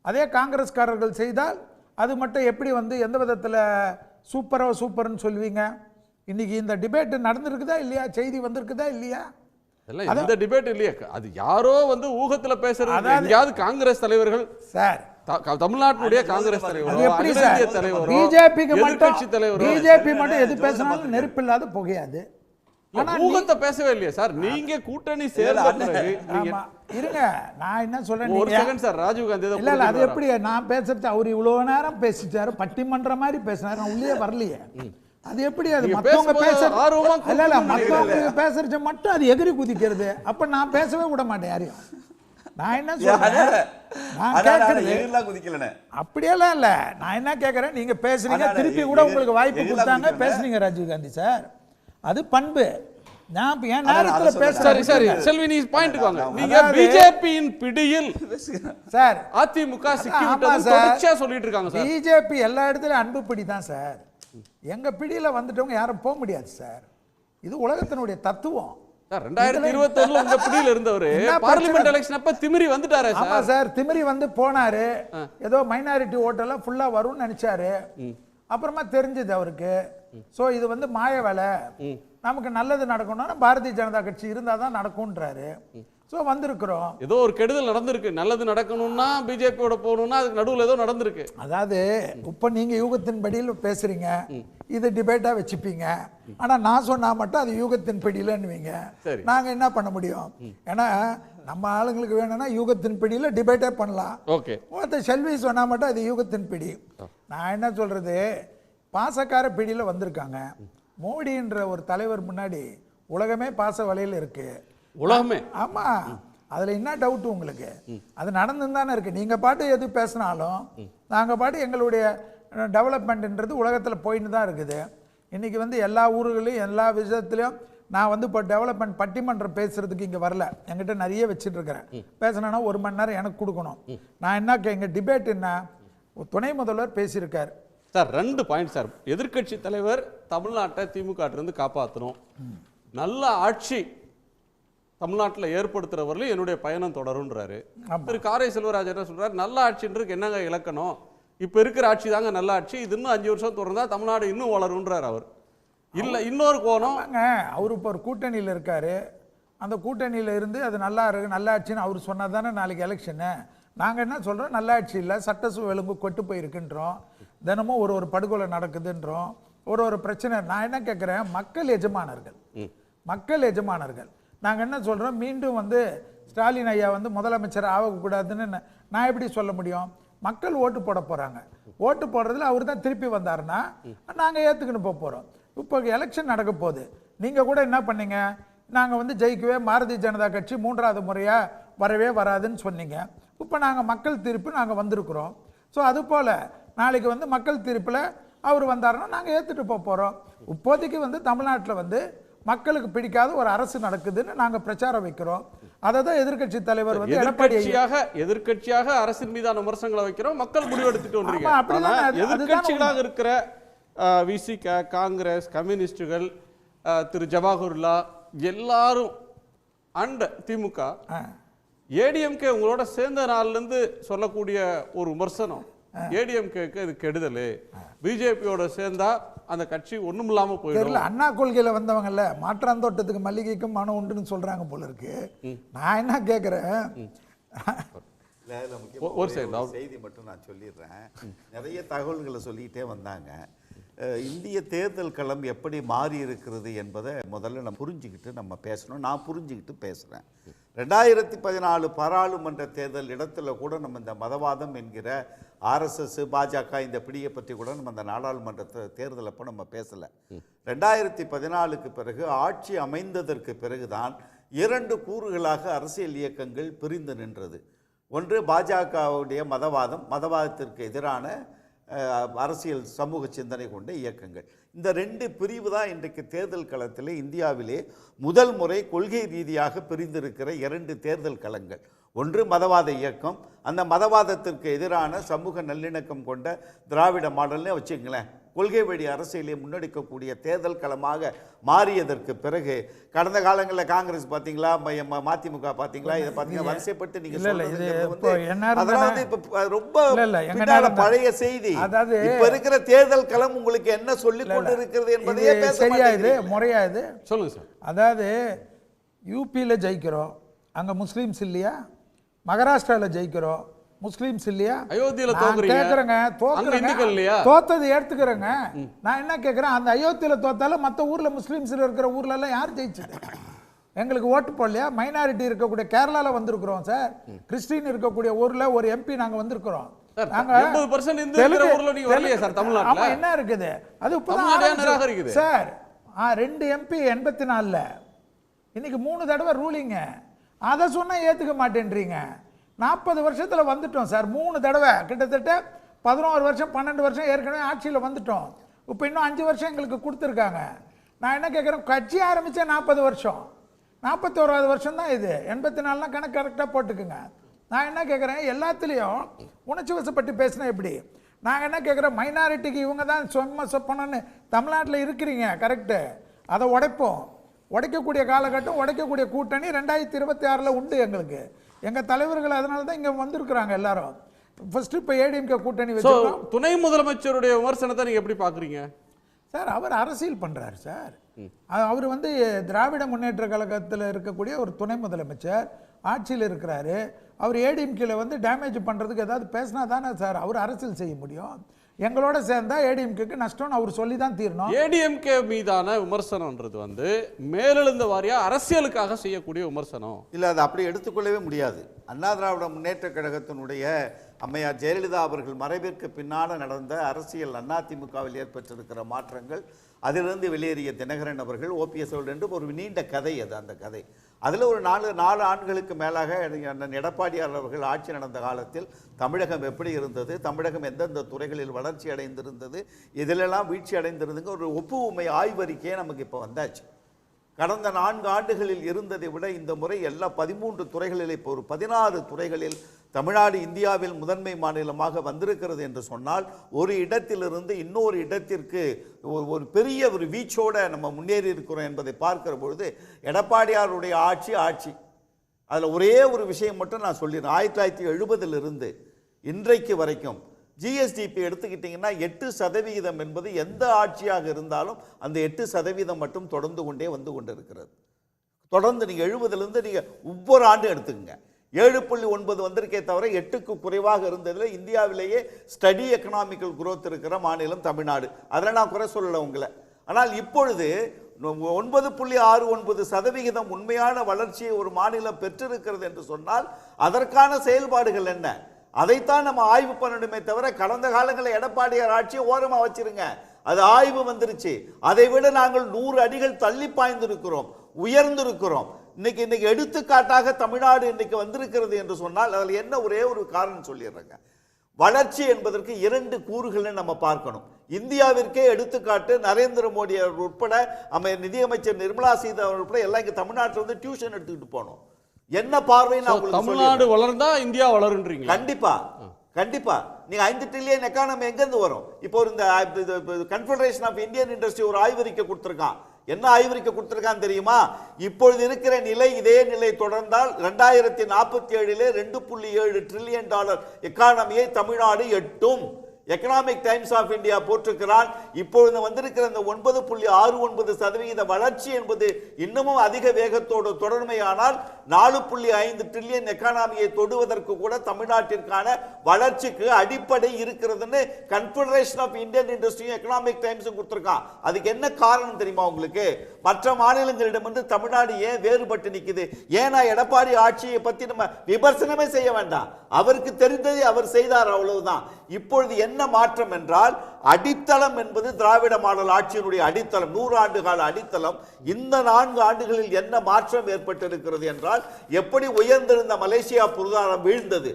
அதே காங்கிரஸ்காரர்கள் செய்தால் அது மட்டும் எப்படி வந்து எந்த விதத்தில் சூப்பர்னு சொல்லுவீங்க? இன்னைக்கு இந்த டிபேட் நடந்திருக்குதா இல்லையா? செய்தி வந்திருக்குதா இல்லையா? இந்த டிபேட் இல்லையா, அது யாரோ வந்து ஊகத்துல பேசுறது. எங்கயாவது காங்கிரஸ் தலைவர்கள் சார், தமிழ்நாட்டுடைய காங்கிரஸ் தலைவர், எப்படி சார் பிஜேபிக்கு மட்டும் எது பேசினாலும் நெருப்பு இல்லாத புகையாது. ஊகத்தை பேசவே இல்லையா சார்? நீங்க கூட்டணி சேர்ந்த பிறகு இருங்க, நான் என்ன சொல்றேன், ஒரு செகண்ட் சார், ராஜீவ் காந்தி இல்ல அது எப்படி நான் பேசுறது? அவர் இவ்வளவு நேரம் பேசிட்டாரு, பட்டிமன்ற மாதிரி பேசினாரு, நான் உள்ளே வரலையே. அது எப்படி? அது மத்தவங்க பேசுறது மட்டும் அது எகிரி குதிக்கிறது. அப்ப நான் பேசவே விட மாட்டேன் யாரையும். நான் என்ன சொல்றேன், அப்படியெல்லாம் இல்ல. நான் என்ன கேட்கறேன், நீங்க பேசுறீங்க, திருப்பி கூட உங்களுக்கு வாய்ப்பு கொடுத்தாங்க, பேசுறீங்க ராஜீவ் காந்தி சார், அது பண்பு. நான் என் நேரத்துல பேசுறேன். சரி செல்வி, நீ பாயிண்ட்க்கு வாங்க. நீங்க பிஜேபியின் பிடியில் சார் அதிமுக சிக்கி விட்டது தொடர்ச்சியா சொல்லிட்டு இருக்காங்க சார். பிஜேபி எல்லா இடத்துலயும் அன்பு பிடி தான் சார். எங்க பிடியில வந்துட்டவங்க யாரும் போக முடியாது சார். இது உலகத்தினுடைய தத்துவம். 2021 உங்க பிடியில இருந்தவரு பார்லிமென்ட் எலெக்ஷன் அப்ப திமிரி வந்துட்டாரே சார். ஆமா சார், திமிரி வந்து போனாரு. ஏதோ மைனாரிட்டி ஓட்டெல்லாம் ஃபுல்லா வரும்னு நினைச்சாரு. அப்புறமா தெரிஞ்சது அவருக்கு. சோ இது வந்து மாய வேலை, நமக்கு நல்லது நடக்கணும்னா பாரதிய ஜனதா கட்சி இருந்தாதான் நடக்கும்ன்றாரு. சோ வந்திருக்கிறோம். ஏதோ ஒரு கெடுதல் நடந்திருக்கு, நல்லது நடக்கணும்னா பிஜேபியோட போகணும்னா அதுக்கு நடுவில் ஏதோ நடந்திருக்கு. அதாவது இப்ப நீங்க யூகத்தின் படியில் பேசுறீங்க, இது டிபேட்டா வச்சுப்பீங்க. ஆனா நான் சொன்னா மட்டும் அது யூகத்தின் படியிலன்னுவீங்க. நாங்க என்ன பண்ண முடியும்? ஏன்னா நம்ம ஆளுங்களுக்கு வேணும்னா யூகத்தின் பிடியில டிபேட்டே பண்ணலாம். ஓகே, செல்வி சொன்னா மட்டும் அது யூகத்தின் பிடி. நான் என்ன சொல்றது, பாசக்கார பிடியில வந்திருக்காங்க. மோடின்ற ஒரு தலைவர் முன்னாடி உலகமே பாச வலையில் இருக்கு. உலகமே, ஆமா, அதுல என்ன டவுட் உங்களுக்கு? அது நடந்து தானே இருக்கு. நீங்க பாட்டு எது பேசினாலும் நாங்க பாட்டு எங்களுடைய டெவலப்மெண்ட்ன்றது உலகத்துல போயின்னு தான் இருக்குது. இன்னைக்கு வந்து எல்லா ஊர்களையும் எல்லா விஷயத்திலையும் நான் வந்து இப்போ டெவலப்மெண்ட் பட்டிமன்றம் பேசுறதுக்கு இங்க வரல, என்கிட்ட நிறைய வச்சுட்டு இருக்கிறேன். பேசணும்னா 1 மணி நேரம் எனக்கு கொடுக்கணும். நான் என்ன எங்க டிபேட் என்ன, துணை முதல்வர் பேசியிருக்காரு சார். 2 point sir. எதிர்க்கட்சி தலைவர் தமிழ்நாட்டை திமுக இருந்து காப்பாற்றணும், நல்ல ஆட்சி தமிழ்நாட்டில் ஏற்படுத்துறவர்களும் என்னுடைய பயணம் தொடரும்ன்றாரு. திரு காரை செல்வராஜ் என்ன சொல்றாரு, நல்ல ஆட்சின்றதுக்கு என்னங்க இலக்கணம், இப்ப இருக்கிற ஆட்சி தாங்க நல்ல ஆட்சி, இது இன்னும் 5 வருஷம் தொடர்ந்தா தமிழ்நாடு இன்னும் வளரும்ன்றார் அவர். இல்ல இன்னொரு கோணம், அவர் இப்போ ஒரு கூட்டணியில் இருக்காரு, அந்த கூட்டணியில இருந்து அது நல்லா இருக்கு நல்ல ஆட்சின்னு அவர் சொன்னா தானே நாளைக்கு எலெக்ஷனு. நாங்க என்ன சொல்றோம், நல்ல ஆட்சி இல்லை, சட்ட ஒழுங்கு கொட்டு போயிருக்குன்றோம், தினமும் ஒரு படுகொலை நடக்குதுன்றோம், ஒரு பிரச்சனை. நான் என்ன கேட்குறேன், மக்கள் எஜமானர்கள் நாங்கள் என்ன சொல்கிறோம், மீண்டும் வந்து ஸ்டாலின் ஐயா வந்து முதலமைச்சர் ஆகக்கூடாதுன்னு நான் எப்படி சொல்ல முடியும்? மக்கள் ஓட்டு போட போகிறாங்க, ஓட்டு போடுறதுல அவர் தான் திருப்பி வந்தாருன்னா நாங்கள் ஏற்றுக்கின்னு போகிறோம். இப்போ எலெக்ஷன் நடக்க போகுது, நீங்கள் கூட என்ன பண்ணீங்க, நாங்கள் வந்து ஜெயிக்கவே பாரதிய ஜனதா கட்சி 3வது முறையாக வரவே வராதுன்னு சொன்னீங்க. இப்போ நாங்கள் மக்கள் தீர்ப்பு நாங்கள் வந்திருக்கிறோம். ஸோ அதுபோல் நாளைக்கு வந்து மக்கள் தீர்ப்பில் அவர் வந்தாருன்னா நாங்கள் ஏற்றுட்டு போகிறோம். இப்போதைக்கு வந்து தமிழ்நாட்டில் வந்து மக்களுக்கு பிடிக்காத ஒரு அரசு நடக்குதுன்னு நாங்க பிரச்சாரம் வைக்கிறோம். அதை தான் எதிர்க்கட்சி தலைவர் வந்து எதிர்க்கட்சியாக அரசின் மீதான விமர்சனங்களை வைக்கிறோம், மக்கள் முடிவெடுத்துட்டு வந்திருக்காங்க. எதிர்க்கட்சிகளாக இருக்கிற விசிக, காங்கிரஸ், கம்யூனிஸ்டுகள், திரு ஜவாஹர்லா எல்லாரும் அண்ட் திமுக ஏடிஎம்கே உங்களோட சேர்ந்த நாள்லேருந்து சொல்லக்கூடிய ஒரு விமர்சனம், ஏடிஎம்கேக்கு இது கெடுதல், பிஜேபியோட சேர்ந்தா அந்த கட்சி ஒண்ணும் இல்லாம போயிடும். தெரியல, அண்ணா கொள்கையில வந்தவங்கல்ல மாற்றாந்தோட்டத்துக்கு மல்லிகைக்கும் மனம் உண்டுன்னு சொல்றாங்க போல இருக்கு. நான் என்ன கேட்குறேன், ஒரு செய்தி மட்டும் நான் சொல்லிடுறேன். நிறைய தகவல்களை சொல்லிக்கிட்டே வந்தாங்க. இந்திய தேர்தல் களம் எப்படி மாறி இருக்கிறது என்பதை முதல்ல நம்ம புரிஞ்சுக்கிட்டு நம்ம பேசணும். நான் புரிஞ்சுக்கிட்டு பேசுகிறேன். 2014 பாராளுமன்ற தேர்தல் இடத்துல கூட நம்ம இந்த மதவாதம் என்கிற ஆர்எஸ்எஸ் பாஜக இந்த பிடியை பற்றி கூட நம்ம இந்த நாடாளுமன்ற தேர்தல் அப்போ நம்ம பேசலை. 2014க்கு பிறகு ஆட்சி அமைந்ததற்கு பிறகுதான் 2 கூறுகளாக அரசியல் இயக்கங்கள் பிரிந்து நின்றது. ஒன்று பாஜகவுடைய மதவாதத்திற்கு எதிரான அரசியல் சமூக சிந்தனை கொண்ட இயக்கங்கள். இந்த 2 பிரிவு தான் இன்றைக்கு தேர்தல் களத்தில் இந்தியாவிலே முதல் முறை கொள்கை ரீதியாக பிரிந்திருக்கிற 2 தேர்தல் களங்கள். ஒன்று மதவாத இயக்கம், அந்த மதவாதத்திற்கு எதிரான சமூக நல்லிணக்கம் கொண்ட திராவிட மாடல்னே வச்சுங்களேன், கொள்கை வழி அரசியலை முன்னெடுக்கக்கூடிய தேர்தல் களமாக மாறியதற்கு பிறகு கடந்த காலங்களில் காங்கிரஸ் பார்த்தீங்களா, மதிமுக பார்த்தீங்களா, இதை பார்த்தீங்கன்னா வரிசைப்பட்டு நீங்க ரொம்ப பழைய செய்தி. அதாவது இப்ப இருக்கிற தேர்தல் களம் உங்களுக்கு என்ன சொல்லி கொண்டு இருக்கிறது என்பதையே சரியாது முறையா இது சொல்லுங்க சார். அதாவது யூபியில் ஜெயிக்கிறோம், அங்க முஸ்லீம்ஸ் இல்லையா, மகாராஷ்டிராவில் ஜெயிக்கிறோம், முஸ்லீம்ஸ் இல்லையா, அயோத்தியில கேக்குறேங்க, தோத்தது ஏத்துக்கிறேங்க. நான் என்ன கேட்கிறேன், அந்த அயோத்தியில தோத்தாலும் மற்ற ஊர்ல முஸ்லீம்ஸ் இருக்கிற ஊர்ல எல்லாம் யார் ஜெயிச்சது? எங்களுக்கு ஓட்டு போடலையா? மைனாரிட்டி இருக்கக்கூடிய கேரளால வந்திருக்கிறோம் சார், கிறிஸ்டின் இருக்கக்கூடிய ஊர்ல ஒரு எம்பி நாங்க வந்திருக்கிறோம். என்ன இருக்குது அது இப்பதான் சார் 2 எம்பி 84ல இன்னைக்கு 3 தடவை ரூலிங்க. அதை சொன்னா ஏத்துக்க மாட்டேன்றீங்க. 40 வருஷத்துல வந்துட்டோம் சார், 3 தடவை, கிட்டத்தட்ட 11 வருஷம் 12 வருஷம் ஏற்கனவே ஆட்சியில் வந்துட்டோம். இப்போ இன்னும் 5 வருஷம் எங்களுக்கு கொடுத்துருக்காங்க. நான் என்ன கேட்குறேன், கட்சி ஆரம்பித்தேன் 40 வருஷம், 41வது வருஷம் தான் இது. 84லாம் கணக்கு கரெக்டாக போட்டுக்குங்க. நான் என்ன கேட்குறேன், எல்லாத்துலேயும் உணர்ச்சி வசப்பட்டு பேசினா எப்படி? நாங்கள் என்ன கேட்குறோம், மைனாரிட்டிக்கு இவங்க தான் சொப்பனன்னு தமிழ்நாட்டில் இருக்கிறீங்க, கரெக்டு. அதை உடைக்கக்கூடிய காலகட்டம், உடைக்கக்கூடிய கூட்டணி 2026 உண்டு எங்களுக்கு. எங்கள் தலைவர்கள் அதனால தான் இங்கே வந்திருக்கிறாங்க எல்லாரும். ஃபர்ஸ்ட் இப்போ ஏடிஎம்கே கூட்டணி வச்சிருக்கோம். துணை முதலமைச்சருடைய விமர்சனத்தை நீங்கள் எப்படி பார்க்குறீங்க சார்? அவர் அரசியல் பண்ணுறாரு சார். அவர் திராவிட முன்னேற்ற கழகத்தில் இருக்கக்கூடிய ஒரு துணை முதலமைச்சர், ஆட்சியில் இருக்கிறாரு. அவர் ஏடிஎம்கேல டேமேஜ் பண்ணுறதுக்கு ஏதாவது பேசினா தானே சார் அவர் அரசியல் செய்ய முடியும். எங்களோட சேர்ந்தா ஏடிஎம்கேக்கு நஷ்டம்னு அவர் சொல்லி தான் தீரணும். ஏடிஎம்கே மீதான விமர்சனம்ன்றது மேலெழுந்த வாரியா அரசியலுக்காக செய்யக்கூடிய விமர்சனம் இல்லை, அது அப்படி எடுத்துக்கொள்ளவே முடியாது. அண்ணா திராவிட முன்னேற்ற கழகத்தினுடைய அம்மையார் ஜெயலலிதா அவர்கள் மறைவிற்கு பின்னால் நடந்த அரசியல் அதிமுகவில் ஏற்பட்டிருக்கிற மாற்றங்கள், அதிலிருந்து வெளியேறிய தினகரன் அவர்கள், ஓபிஎஸ் அவர்கள் என்று ஒரு நீண்ட கதை அது. அந்த கதை அதில் ஒரு 4 ஆண்டுகளுக்கு மேலாக அண்ணன் எடப்பாடியார் அவர்கள் ஆட்சி நடந்த காலத்தில் தமிழகம் எப்படி இருந்தது, தமிழகம் எந்தெந்த துறைகளில் வளர்ச்சி அடைந்திருந்தது, இதிலெல்லாம் வீழ்ச்சி அடைந்திருந்துங்க ஒரு ஒப்புமை ஆய்வறிக்கையே நமக்கு இப்போ வந்தாச்சு. கடந்த 4 ஆண்டுகளில் இருந்ததை விட இந்த முறை எல்லா 13 துறைகளில் இப்போ ஒரு 16 துறைகளில் தமிழ்நாடு இந்தியாவில் முதன்மை மாநிலமாக வந்திருக்கிறது என்று சொன்னால், ஒரு இடத்திலிருந்து இன்னொரு இடத்திற்கு ஒரு பெரிய ஒரு வீச்சோடு நம்ம முன்னேறி இருக்கிறோம் என்பதை பார்க்கிற பொழுது, எடப்பாடியாருடைய ஆட்சி அதில் ஒரே ஒரு விஷயம் மட்டும் நான் சொல்லிடுறேன். 1970 இன்றைக்கு வரைக்கும் ஜிஎஸ்டிபி எடுத்துக்கிட்டிங்கன்னா 8% என்பது எந்த ஆட்சியாக இருந்தாலும் அந்த 8% மட்டும் தொடர்ந்து கொண்டே வந்து கொண்டிருக்கிறது. தொடர்ந்து நீங்கள் 70லேருந்து நீங்கள் ஒவ்வொரு ஆண்டும் எடுத்துக்கங்க, 7.9 வந்திருக்கே தவிர 8க்கு குறைவாக இருந்ததில் இந்தியாவிலேயே ஸ்டடி எக்கனாமிக்கல் குரோத் இருக்கிற மாநிலம் தமிழ்நாடு. அதில் நான் குறை சொல்லலை உங்களை. ஆனால் இப்பொழுது 9.69% உண்மையான வளர்ச்சியை ஒரு மாநிலம் பெற்றிருக்கிறது என்று சொன்னால் அதற்கான செயல்பாடுகள் என்ன, அதைத்தான் நம்ம ஆய்வு பண்ணணுமே தவிர கடந்த காலங்களில் எடப்பாடியார் ஆட்சியை ஓரமாக வச்சிருங்க. அது ஆய்வு வந்துருச்சு. அதை விட நாங்கள் 100 அடிகள் தள்ளி பாய்ந்திருக்கிறோம், உயர்ந்திருக்கிறோம். இன்னைக்கு எடுத்துக்காட்டாக தமிழ்நாடு இன்னைக்கு வந்திருக்கிறது என்று சொன்னால் அதில் என்ன ஒரே ஒரு காரணம் சொல்லிடுறேங்க. வளர்ச்சி என்பதற்கு 2 கூறுகளை நம்ம பார்க்கணும். இந்தியாவிற்கே எடுத்துக்காட்டு நரேந்திர மோடி உட்பட நிதியமைச்சர் நிர்மலா சீதாராமன் உட்பட எல்லாம் இங்கே தமிழ்நாட்டில் டியூஷன் எடுத்துக்கிட்டு போனோம். என்ன பார்வை? தமிழ்நாடு வளர்ந்தா இந்தியா வளருன்றீங்க. கண்டிப்பா நீங்க 5 ட்ரில்லியன் எக்கானமி எங்கிருந்து வரும்? இப்போ இந்த கன்ஃபெடரேஷன் ஆஃப் இந்தியன் இண்டஸ்ட்ரி ஒரு ஆய்வறிக்கை கொடுத்திருக்கான். என்ன ஆய்வறிக்கை கொடுத்திருக்கான்னு தெரியுமா? இப்பொழுது இருக்கிற நிலை இதே நிலை தொடர்ந்தால் 2047 $2.7 trillion எக்கானமியை தமிழ்நாடு எட்டும். எக்கனாமிக் டைம்ஸ் ஆஃப் இந்தியா போட்டிருக்கிறான். இப்பொழுது வந்திருக்கிற இந்த 9.69% வளர்ச்சி என்பது இன்னமும் அதிக வேகத்தோடு தொடர்மையானால் 4.5 ட்ரில்லியன் எக்கானமியை தொடுவதற்கு கூட தமிழ்நாட்டிற்கான வளர்ச்சிக்கு அடிப்படை இருக்கிறதுன்னு Confederation of Indian Industry Economic Times கொடுத்திருக்கான். அதுக்கு என்ன காரணம் தெரியுமா உங்களுக்கு? மற்ற மாநிலங்களிடம் வந்து தமிழ்நாடு ஏன் வேறுபட்டு நிக்குது? ஏன்னா எடப்பாடி ஆட்சியை பத்தி நம்ம விமர்சனமே செய்ய வேண்டாம், அவருக்கு தெரிந்ததை அவர் செய்தார், அவ்வளவுதான். இப்பொழுது என்ன மாற்றம் என்றால், அடித்தளம் என்பது திராவிட மாடல் ஆட்சியினுடைய அடித்தளம், 100 ஆண்டு கால அடித்தளம். இந்த 4 ஆண்டுகளில் என்ன மாற்றம் ஏற்பட்டிருக்கிறது என்றால், எப்படி உயர்ந்திருந்த மலேசியா பொருளாதாரம் வீழ்ந்தது,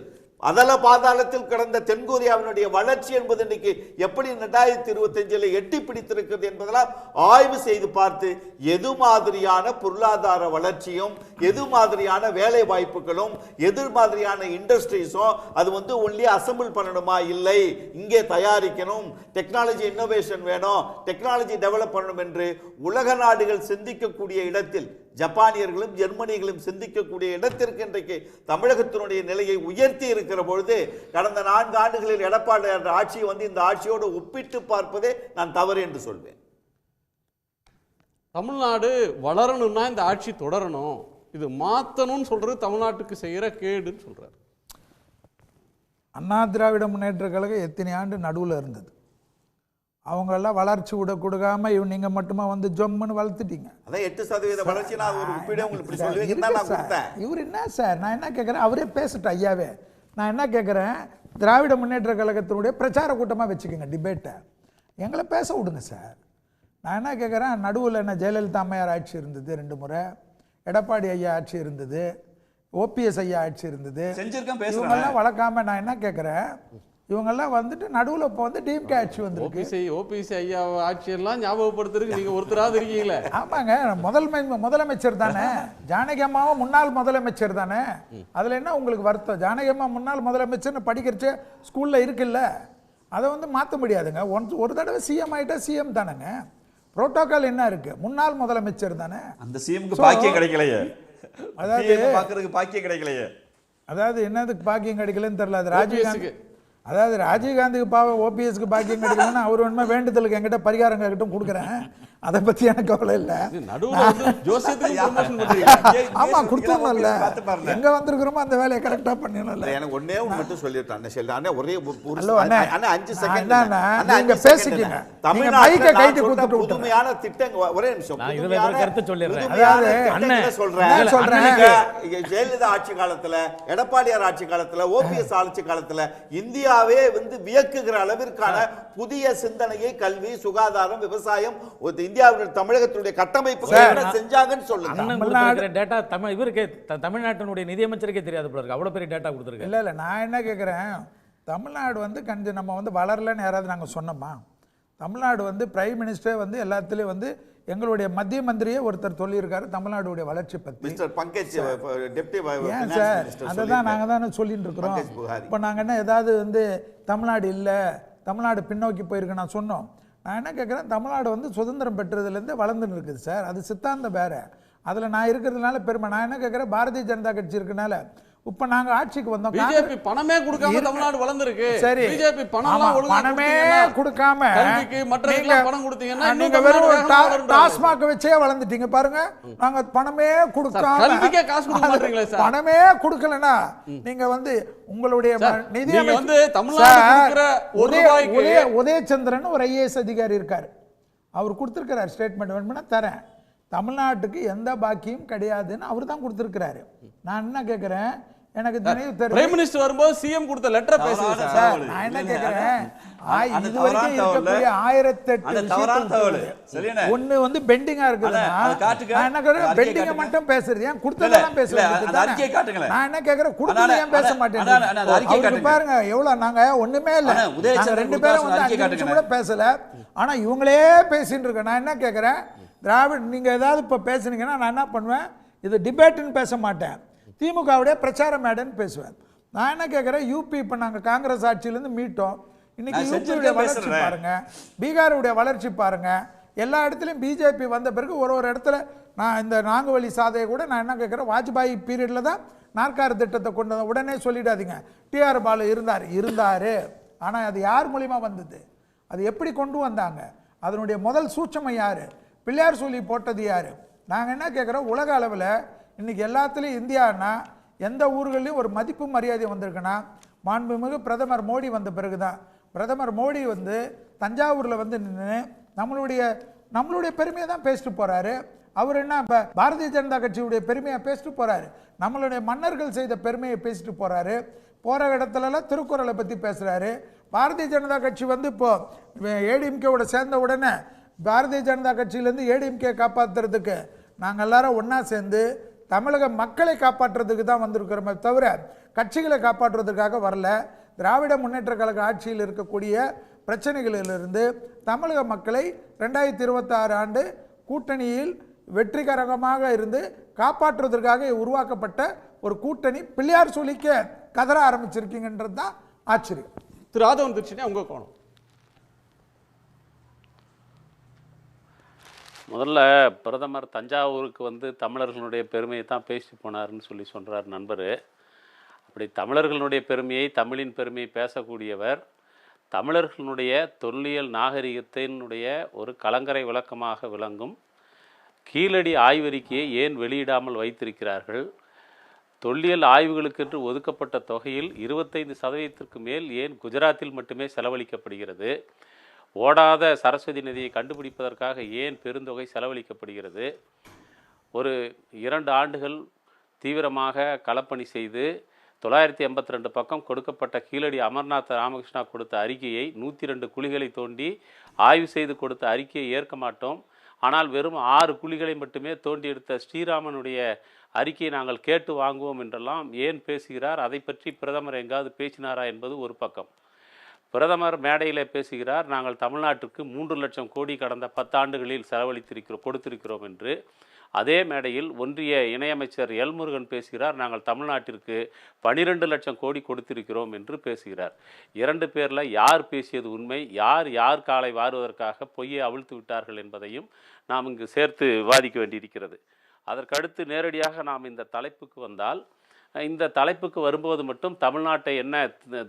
அதல பாதாளத்தில் கிடந்த தென்கொரியாவினுடைய வளர்ச்சி என்பது இன்னைக்கு எப்படி 2025 எட்டி பிடித்திருக்கிறது என்பதெல்லாம் ஆய்வு செய்து பார்த்து எது மாதிரியான பொருளாதார வளர்ச்சியும் எது மாதிரியான வேலை வாய்ப்புகளும் எது மாதிரியான இண்டஸ்ட்ரீஸும் அது வந்து ஒன்லி அசம்பிள் பண்ணணுமா, இல்லை இங்கே தயாரிக்கணும், டெக்னாலஜி இன்னோவேஷன் வேணும், டெக்னாலஜி டெவலப் பண்ணணும் என்று உலக நாடுகள் சிந்திக்கக்கூடிய இடத்தில், ஜப்பானியர்களும் ஜெர்மனிகளும் சிந்திக்கக்கூடிய இடத்திற்கு இன்றைக்கு தமிழகத்தினுடைய நிலையை உயர்த்தி இருக்கிற பொழுது கடந்த 4 ஆண்டுகளில் எடப்பாடி ஆட்சியை வந்து இந்த ஆட்சியோடு ஒப்பிட்டு பார்ப்பதே நான் தவறு என்று சொல்வேன். தமிழ்நாடு வளரணும்னா இந்த ஆட்சி தொடரணும், இது மாற்றணும்னு சொல்றது தமிழ்நாட்டுக்கு செய்யற கேடுன்னு சொல்றாரு. அண்ணா திராவிட முன்னேற்ற கழகம் எத்தனை ஆண்டு நடுவில் இருந்தது, அவங்களெல்லாம் வளர்ச்சி விட கொடுக்காம நீங்கள் மட்டுமா வந்து ஜொம்முன்னு வளர்த்துட்டீங்க. அதான் 8% வளர்ச்சி நான் ஒரு ஒப்பீடு உங்களுக்கு இப்படி சொல்லுவீங்கன்னு நான் கொடுத்தேன். இவர் என்ன சார், நான் என்ன கேட்குறேன், அவரே பேசிட்டேன் ஐயாவே. நான் என்ன கேட்குறேன், திராவிட முன்னேற்ற கழகத்தினுடைய பிரச்சார கூட்டமாக வச்சுக்கோங்க டிபேட்டை, எங்களை பேச விடுங்க சார். நான் என்ன கேட்குறேன், நடுவில் என்ன ஜெயலலிதா அம்மையார் ஆட்சி இருந்தது 2 முறை, எடப்பாடி ஐயா ஆட்சி இருந்தது, ஓபிஎஸ் ஐயா ஆட்சி இருந்தது, இவங்கெல்லாம் வளர்க்காம நான் என்ன கேட்குறேன், இவங்கெல்லாம் வந்துட்டு நடுவில் இப்போ வந்து டிஎம்கே ஆட்சி வந்துருக்கு. ஓபிஎஸ் ஐயா ஆட்சியெல்லாம் ஞாபகப்படுத்துறதுக்கு நீங்கள் ஒருத்தராவது இருக்கீங்களே. ஆமாங்க, முதலமைச்சர் தானே, ஜானகி அம்மாவும் முன்னாள் முதலமைச்சர் தானே, அதில் என்ன உங்களுக்கு வருத்தம்? ஜானகி அம்மா முன்னாள் முதலமைச்சர்னு படிக்கிறச்சு ஸ்கூலில் இருக்குல்ல, அதை வந்து மாற்ற முடியாதுங்க. ஒரு தடவை சிஎம் ஆகிட்டா சிஎம் தானேங்க, புரோட்டோகால் என்ன இருக்கு, முன்னாள் முதலமைச்சர் தானே. அந்த சிஎம்க்கு பாக்கியம் கிடைக்கலையே, அதாவது பார்க்கறதுக்கு பாக்கியம் கிடைக்கலையே, அதாவது என்னதுக்கு பாக்கியம் கிடைக்கலன்னு தெரியல. அது ராஜீவ்காந்தி, அதாவது ராஜீவ்காந்திக்கு பாவம் ஓபிஎஸ்க்கு பாக்கியம் கிடைக்கலன்னா அவர் வேணுமா வேண்டுதலுக்கு என்கிட்ட பரிகாரம் கேட்கட்டும் கொடுக்குறேன், அதை பற்றி எனக்கு கவலை இல்லை. ஆமா கொடுத்துருந்தோம்ல, எங்க வந்திருக்கிறோமோ அந்த வேலையை கரெக்டா பண்ணிடணும்ல. எனக்கு ஒன்னே மட்டும் சொல்லிட்டேன், ஒரே 5 செகண்ட் நீங்க பேசிக்கீங்க, நீங்க மைக்கை கைட்டு கொடுத்துட்டு புதுமையான திட்டம். ஒரே நிமிஷம், கருத்து சொல்லிடுறேன். ஜெயலலிதா ஆட்சி காலத்துல, எடப்பாடியார் ஆட்சி காலத்துல, ஓபிஎஸ் ஆட்சி காலத்துல இந்தியாவே வந்து வியக்குகிற அளவிற்கான புதிய சிந்தனையை கல்வி, சுகாதாரம், விவசாயம், இந்தியாவுடைய தமிழகத்துடைய கட்டமைப்பு செஞ்சாங்கன்னு சொல்லுங்க. டேட்டா இவருக்கு தமிழ்நாட்டினுடைய நிதியமைச்சருக்கே தெரியாது போல இருக்கு, அவ்வளவு பெரிய டேட்டா கொடுத்துருக்கு. இல்ல நான் என்ன கேட்குறேன், தமிழ்நாடு வந்து கொஞ்சம் நம்ம வந்து வளரலன்னு யாராவது நாங்கள் சொன்னோமா? தமிழ்நாடு வந்து பிரைம் மினிஸ்டர் வந்து எல்லாத்துலேயும் வந்து எங்களுடைய மத்திய மந்திரியே ஒருத்தர் சொல்லியிருக்காரு தமிழ்நாடுடைய வளர்ச்சி பற்றி. மிஸ்டர் பங்கஜ் டெப்டி ஏன் சார், அதை தான் நாங்கள் தானே சொல்லிட்டு இருக்கிறோம். இப்போ நாங்கள் என்ன ஏதாவது வந்து தமிழ்நாடு இல்லை, தமிழ்நாடு பின்னோக்கி போயிருக்கு நான் சொன்னோம். நான் என்ன கேட்குறேன், தமிழ்நாடு வந்து சுதந்திரம் பெற்றதுலேருந்து வளர்ந்துன்னு இருக்குது சார், அது சித்தாந்தம் வேறு, அதில் நான் இருக்கிறதுனால பெருமை. நான் என்ன கேட்குறேன், பாரதிய ஜனதா கட்சி இருக்கனால இப்ப நாங்க ஆட்சிக்கு வந்தோம், பிஜேபி பணமே கொடுக்காம தமிழ்நாடு வளர்ந்திருக்கு. சரி, பிஜேபி பணமே கொடுக்காம கல்விக்கு மற்றதுக்கு பணம் கொடுத்தீங்கன்னா நீங்க வெறும் டாஸ்மாக் வச்சே வளர்ந்துட்டீங்க பாருங்க. நாங்க பணமே கொடுக்காம கல்விக்கே காசு கொடுக்க மாட்டீங்களா சார்? பணமே கொடுக்கலனா நீங்க வந்து உங்களுடைய நிதி வந்து தமிழ்நாடு உதயச்சந்திரன் ஒரு ஐஏஎஸ் அதிகாரி இருக்காரு, அவர் கொடுத்திருக்கிறார் ஸ்டேட்மெண்ட், வேணும்னா தரேன், தமிழ்நாட்டுக்கு எந்த பாக்கியும் கிடையாதுன்னு அவர் தான் கொடுத்திருக்கிறாரு. நான் என்ன கேட்கிறேன், எனக்கு பிரைம் மினிஸ்டர் வரும்போது சிஎம் கொடுத்த லெட்டர் பேசுங்க சார். நான் என்ன கேட்கிறேன், இது வரைக்கும் இருக்கக்கூடிய 1008 ஒண்ணு வந்து பெண்டிங்கா இருக்குதுன்னா நான் என்ன கேட்கிறேன், பெண்டிங்கை மட்டும் பேசுறது ஏன், கொடுத்ததெல்லாம் பேசுறது. நான் என்ன கேட்கிறேன், கொடுத்தது ஏன் பேச மாட்டேன் பாருங்க. எவ்வளவு நாங்க ஒண்ணுமே இல்ல, நாங்க 2 பேரும் வந்து 5 நிமிஷம் கூட பேசல, ஆனா இவங்களே பேசிட்டு இருக்கேன். நான் என்ன கேட்கிறேன், திராவிட நீங்க ஏதாவது இப்ப பேசுனீங்கன்னா நான் என்ன பண்ணுவேன், இது டிபேட்னு பேச மாட்டேன், திமுகவுடைய பிரச்சார மேடைன்னு பேசுவேன். நான் என்ன கேட்குறேன், யூபி இப்போ நாங்கள் காங்கிரஸ் ஆட்சியிலேருந்து மீட்டோம், இன்னைக்கு யூபியுடைய வளர்ச்சி பாருங்க, பீகாருடைய வளர்ச்சி பாருங்க, எல்லா இடத்துலையும் பிஜேபி வந்த பிறகு ஒரு இடத்துல நான் இந்த நாங்குவழி சாதையை கூட நான் என்ன கேட்குறேன், வாஜ்பாய் பீரியடில் தான் நாற்கார் திட்டத்தை கொண்டு வந்த. உடனே சொல்லிடாதீங்க டிஆர் பாலு இருந்தார். ஆனால் அது யார் மூலிமா வந்தது, அது எப்படி கொண்டு வந்தாங்க, அதனுடைய முதல் சூட்சமை யார், பிள்ளையார் சொல்லி போட்டது யார்? நாங்கள் என்ன கேட்குறோம், உலக அளவில் இன்றைக்கி எல்லாத்துலேயும் இந்தியான்னா எந்த ஊர்களையும் ஒரு மதிப்பு மரியாதை வந்திருக்குன்னா மாண்புமிகு பிரதமர் மோடி வந்த பிறகு தான். பிரதமர் மோடி வந்து தஞ்சாவூரில் வந்து நின்று நம்மளுடைய பெருமையை தான் பேசிட்டு போகிறாரு. அவர் என்ன இப்போ பாரதிய ஜனதா கட்சியுடைய பெருமையை பேசிட்டு போகிறாரு, நம்மளுடைய மன்னர்கள் செய்த பெருமையை பேசிட்டு போகிறாரு. போகிற இடத்துலலாம் திருக்குறளை பற்றி பேசுகிறாரு. பாரதிய ஜனதா கட்சி வந்து இப்போது ஏடிஎம்கேவோட சேர்ந்த உடனே பாரதிய ஜனதா கட்சியிலேருந்து ஏடிஎம்கே காப்பாற்றுறதுக்கு நாங்கள் எல்லாரும் ஒன்றா சேர்ந்து தமிழக மக்களை காப்பாற்றுறதுக்கு தான் வந்திருக்கிறோமே தவிர கட்சிகளை காப்பாற்றுவதற்காக வரல. திராவிட முன்னேற்ற கழக ஆட்சியில் இருக்கக்கூடிய பிரச்சனைகளிலிருந்து தமிழக மக்களை 2026 ஆண்டு கூட்டணியில் வெற்றிகரமாக இருந்து காப்பாற்றுவதற்காக உருவாக்கப்பட்ட ஒரு கூட்டணி பிள்ளையார் சொல்லிக்க கதற ஆரம்பிச்சிருக்கீங்கன்றது தான் ஆச்சரியம். திரு ஆதவன் திருச்சினே உங்க கோணம். முதல்ல பிரதமர் தஞ்சாவூருக்கு வந்து தமிழர்களுடைய பெருமையை தான் பேசிட்டு போனார்னு சொல்கிறார் நண்பர். அப்படி தமிழர்களுடைய பெருமையை, தமிழின் பெருமையை பேசக்கூடியவர் தமிழர்களுடைய தொல்லியல் நாகரிகத்தினுடைய ஒரு கலங்கரை விளக்கமாக விளங்கும் கீழடி ஆய்வறிக்கையை ஏன் வெளியிடாமல் வைத்திருக்கிறார்கள், தொல்லியல் ஆய்வுகளுக்கென்று ஒதுக்கப்பட்ட தொகையில் 25% மேல் ஏன் குஜராத்தில் மட்டுமே செலவழிக்கப்படுகிறது, ஓடாத சரஸ்வதி நதியை கண்டுபிடிப்பதற்காக ஏன் பெருந்தொகை செலவழிக்கப்படுகிறது, ஒரு 2 ஆண்டுகள் தீவிரமாக களப்பணி செய்து 982 பக்கம் கொடுக்கப்பட்ட கீழடி அமர்நாத் ராமகிருஷ்ணா கொடுத்த அறிக்கையை 102 குழிகளை தோண்டி ஆய்வு செய்து கொடுத்த அறிக்கையை ஏற்க மாட்டோம், ஆனால் வெறும் 6 குழிகளை மட்டுமே தோண்டி எடுத்த ஸ்ரீராமனுடைய அறிக்கையை நாங்கள் கேட்டு வாங்குவோம் என்றெல்லாம் ஏன் பேசுகிறார்? அதை பற்றி பிரதமர் எங்காவது பேசினாரா என்பது ஒரு பக்கம். பிரதமர் மேடையில் பேசுகிறார், நாங்கள் தமிழ்நாட்டுக்கு 3 லட்சம் கோடி கடந்த 10 ஆண்டுகளில் கொடுத்திருக்கிறோம் என்று. அதே மேடையில் ஒன்றிய இணையமைச்சர் எல் முருகன் பேசுகிறார், நாங்கள் தமிழ்நாட்டிற்கு 12 லட்சம் கோடி கொடுத்திருக்கிறோம் என்று பேசுகிறார். 2 பேரில் யார் பேசியது உண்மை, யார் காலை வாருவதற்காக பொய்யை அவிழ்த்து விட்டார்கள் என்பதையும் நாம் இங்கு சேர்த்து விவாதிக்க வேண்டியிருக்கிறது. அதற்கடுத்து நேரடியாக நாம் இந்த தலைப்புக்கு வந்தால், இந்த தலைப்புக்கு வரும்போது மட்டும் தமிழ்நாட்டை என்ன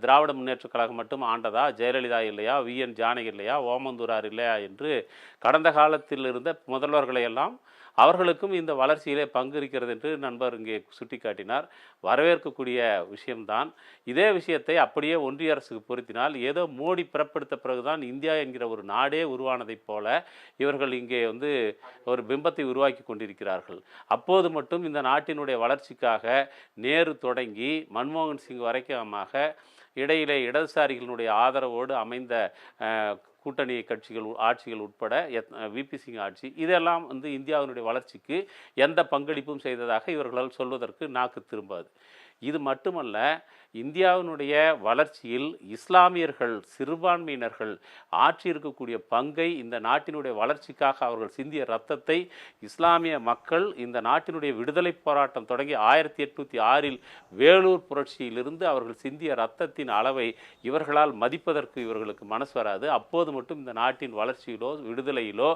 திராவிட முன்னேற்ற கழகம் மட்டும் ஆண்டதா, ஜெயலலிதா இல்லையா, VN ஜானகி இல்லையா, ஓமந்தூரார் இல்லையா என்று கடந்த காலத்தில் இருந்த முதல்வர்களை எல்லாம் அவர்களுக்கும் இந்த வளர்ச்சியிலே பங்கு இருக்கிறது என்று நண்பர் இங்கே சுட்டிக்காட்டினார். வரவேற்கக்கூடிய விஷயம்தான். இதே விஷயத்தை அப்படியே ஒன்றிய அரசுக்கு பொருத்தினால் ஏதோ மோடி பிறப்படுத்த பிறகுதான் இந்தியா என்கிற ஒரு நாடே உருவானதைப் போல இவர்கள் இங்கே வந்து ஒரு பிம்பத்தை உருவாக்கி கொண்டிருக்கிறார்கள். அப்போது மட்டும் இந்த நாட்டினுடைய வளர்ச்சிக்காக நேரு தொடங்கி மன்மோகன் சிங் வரைக்குமாக இடையிலே இடதுசாரிகளுடைய ஆதரவோடு அமைந்த கூட்டணி ஆட்சிகள் உட்பட VP சிங் ஆட்சி, இதெல்லாம் வந்து இந்தியாவினுடைய வளர்ச்சிக்கு எந்த பங்களிப்பும் செய்ததாக இவர்களால் சொல்வதற்கு நாக்கு திரும்பாது. இது மட்டுமல்ல, இந்தியாவினுடைய வளர்ச்சியில் இஸ்லாமியர்கள், சிறுபான்மையினர்கள் ஆட்சி இருக்கக்கூடிய பங்கை, இந்த நாட்டினுடைய வளர்ச்சிக்காக அவர்கள் சிந்திய இரத்தத்தை இஸ்லாமிய மக்கள் இந்த நாட்டினுடைய விடுதலை போராட்டம் தொடங்கி 1806 வேலூர் புரட்சியிலிருந்து அவர்கள் சிந்திய இரத்தத்தின் அளவை இவர்களால் மதிப்பதற்கு இவர்களுக்கு மனசு வராது. அப்போது மட்டும் இந்த நாட்டின் வளர்ச்சியிலோ, விடுதலையிலோ,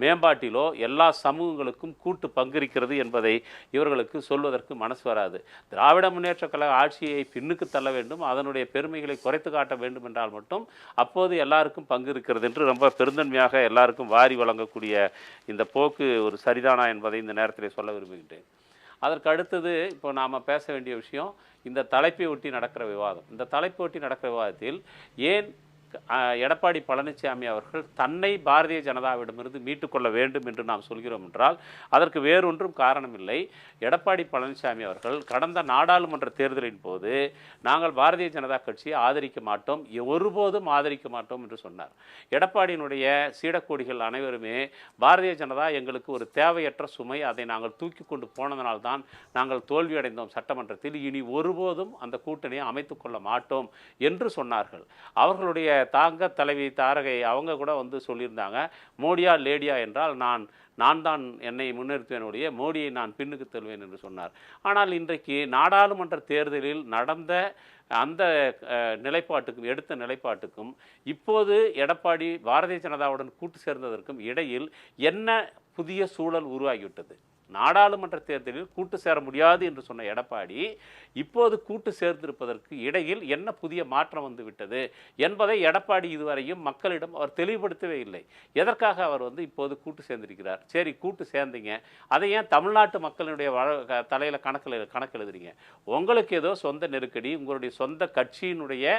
மேம்பாட்டிலோ எல்லா சமூகங்களுக்கும் கூட்டு பங்கிருக்கிறது என்பதை இவர்களுக்கு சொல்வதற்கு மனசு வராது. திராவிட முன்னேற்ற கழக ஆட்சியை பின்னுக்கு தள்ள வேண்டும், அதனுடைய பெருமைகளை குறைத்து காட்ட வேண்டும் என்றால் மட்டும் அப்போது எல்லாருக்கும் பங்கு இருக்கிறது என்று ரொம்ப பெருந்தன்மையாக எல்லாருக்கும் வாரி வழங்கக்கூடிய இந்த போக்கு ஒரு சரிதானா என்பதை இந்த நேரத்தில் சொல்ல விரும்புகின்றேன். அதற்கு அடுத்தது இப்போ நாம் பேச வேண்டிய விஷயம் இந்த தலைப்பை ஒட்டி நடக்கிற விவாதம். இந்த தலைப்பை ஒட்டி நடக்கிற விவாதத்தில் ஏன் எடப்பாடி பழனிசாமி அவர்கள் தன்னை பாரதிய ஜனதாவிடமிருந்து மீட்டுக்கொள்ள வேண்டும் என்று நாம் சொல்கிறோம் என்றால் அதற்கு வேறொன்றும் காரணம் இல்லை. எடப்பாடி பழனிசாமி அவர்கள் கடந்த நாடாளுமன்ற தேர்தலின் போது நாங்கள் பாரதிய ஜனதா கட்சியை ஆதரிக்க மாட்டோம், ஒருபோதும் ஆதரிக்க மாட்டோம் என்று சொன்னார். எடப்பாடியினுடைய சீடக்கோடிகள் அனைவருமே பாரதிய ஜனதா எங்களுக்கு ஒரு தேவையற்ற சுமை, அதை நாங்கள் தூக்கி கொண்டு போனதனால்தான் நாங்கள் தோல்வியடைந்தோம் சட்டமன்றத்தில், இனி ஒருபோதும் அந்த கூட்டணியை அமைத்துக் கொள்ள மாட்டோம் என்று சொன்னார்கள். அவர்களுடைய தாங்க தலைவி தாரகை அவங்க கூட வந்து சொல்லியிருந்தாங்க, மோடியா லேடியா என்றால் நான் தான் என்னை முன்னிறுத்துவேனுடைய மோடியை நான் பின்னுக்கு தள்ளுவேன் என்று சொன்னார். ஆனால் இன்றைக்கு நாடாளுமன்ற தேர்தலில் நடந்த அந்த நிலைப்பாட்டுக்கும் எடுத்த நிலைப்பாட்டுக்கும் இப்போது எடப்பாடி பாரதிய ஜனதாவுடன் கூட்டு சேர்ந்ததற்கும் இடையில் என்ன புதிய சூழல் உருவாகிவிட்டது? நாடாளுமன்ற தேர்தலில் கூட்டு சேர முடியாது என்று சொன்ன எடப்பாடி இப்போது கூட்டு சேர்ந்திருப்பதற்கு இடையில் என்ன புதிய மாற்றம் வந்து விட்டது என்பதை எடப்பாடி இதுவரையும் மக்களிடம் அவர் தெளிவுபடுத்தவே இல்லை. எதற்காக அவர் வந்து இப்போது கூட்டு சேர்ந்திருக்கிறார்? சரி, கூட்டு சேர்ந்தீங்க, அதை ஏன் தமிழ்நாட்டு மக்களுடைய தலையில் கணக்கு எழுதுறீங்க? உங்களுக்கு ஏதோ சொந்த நெருக்கடி, உங்களுடைய சொந்த கட்சியினுடைய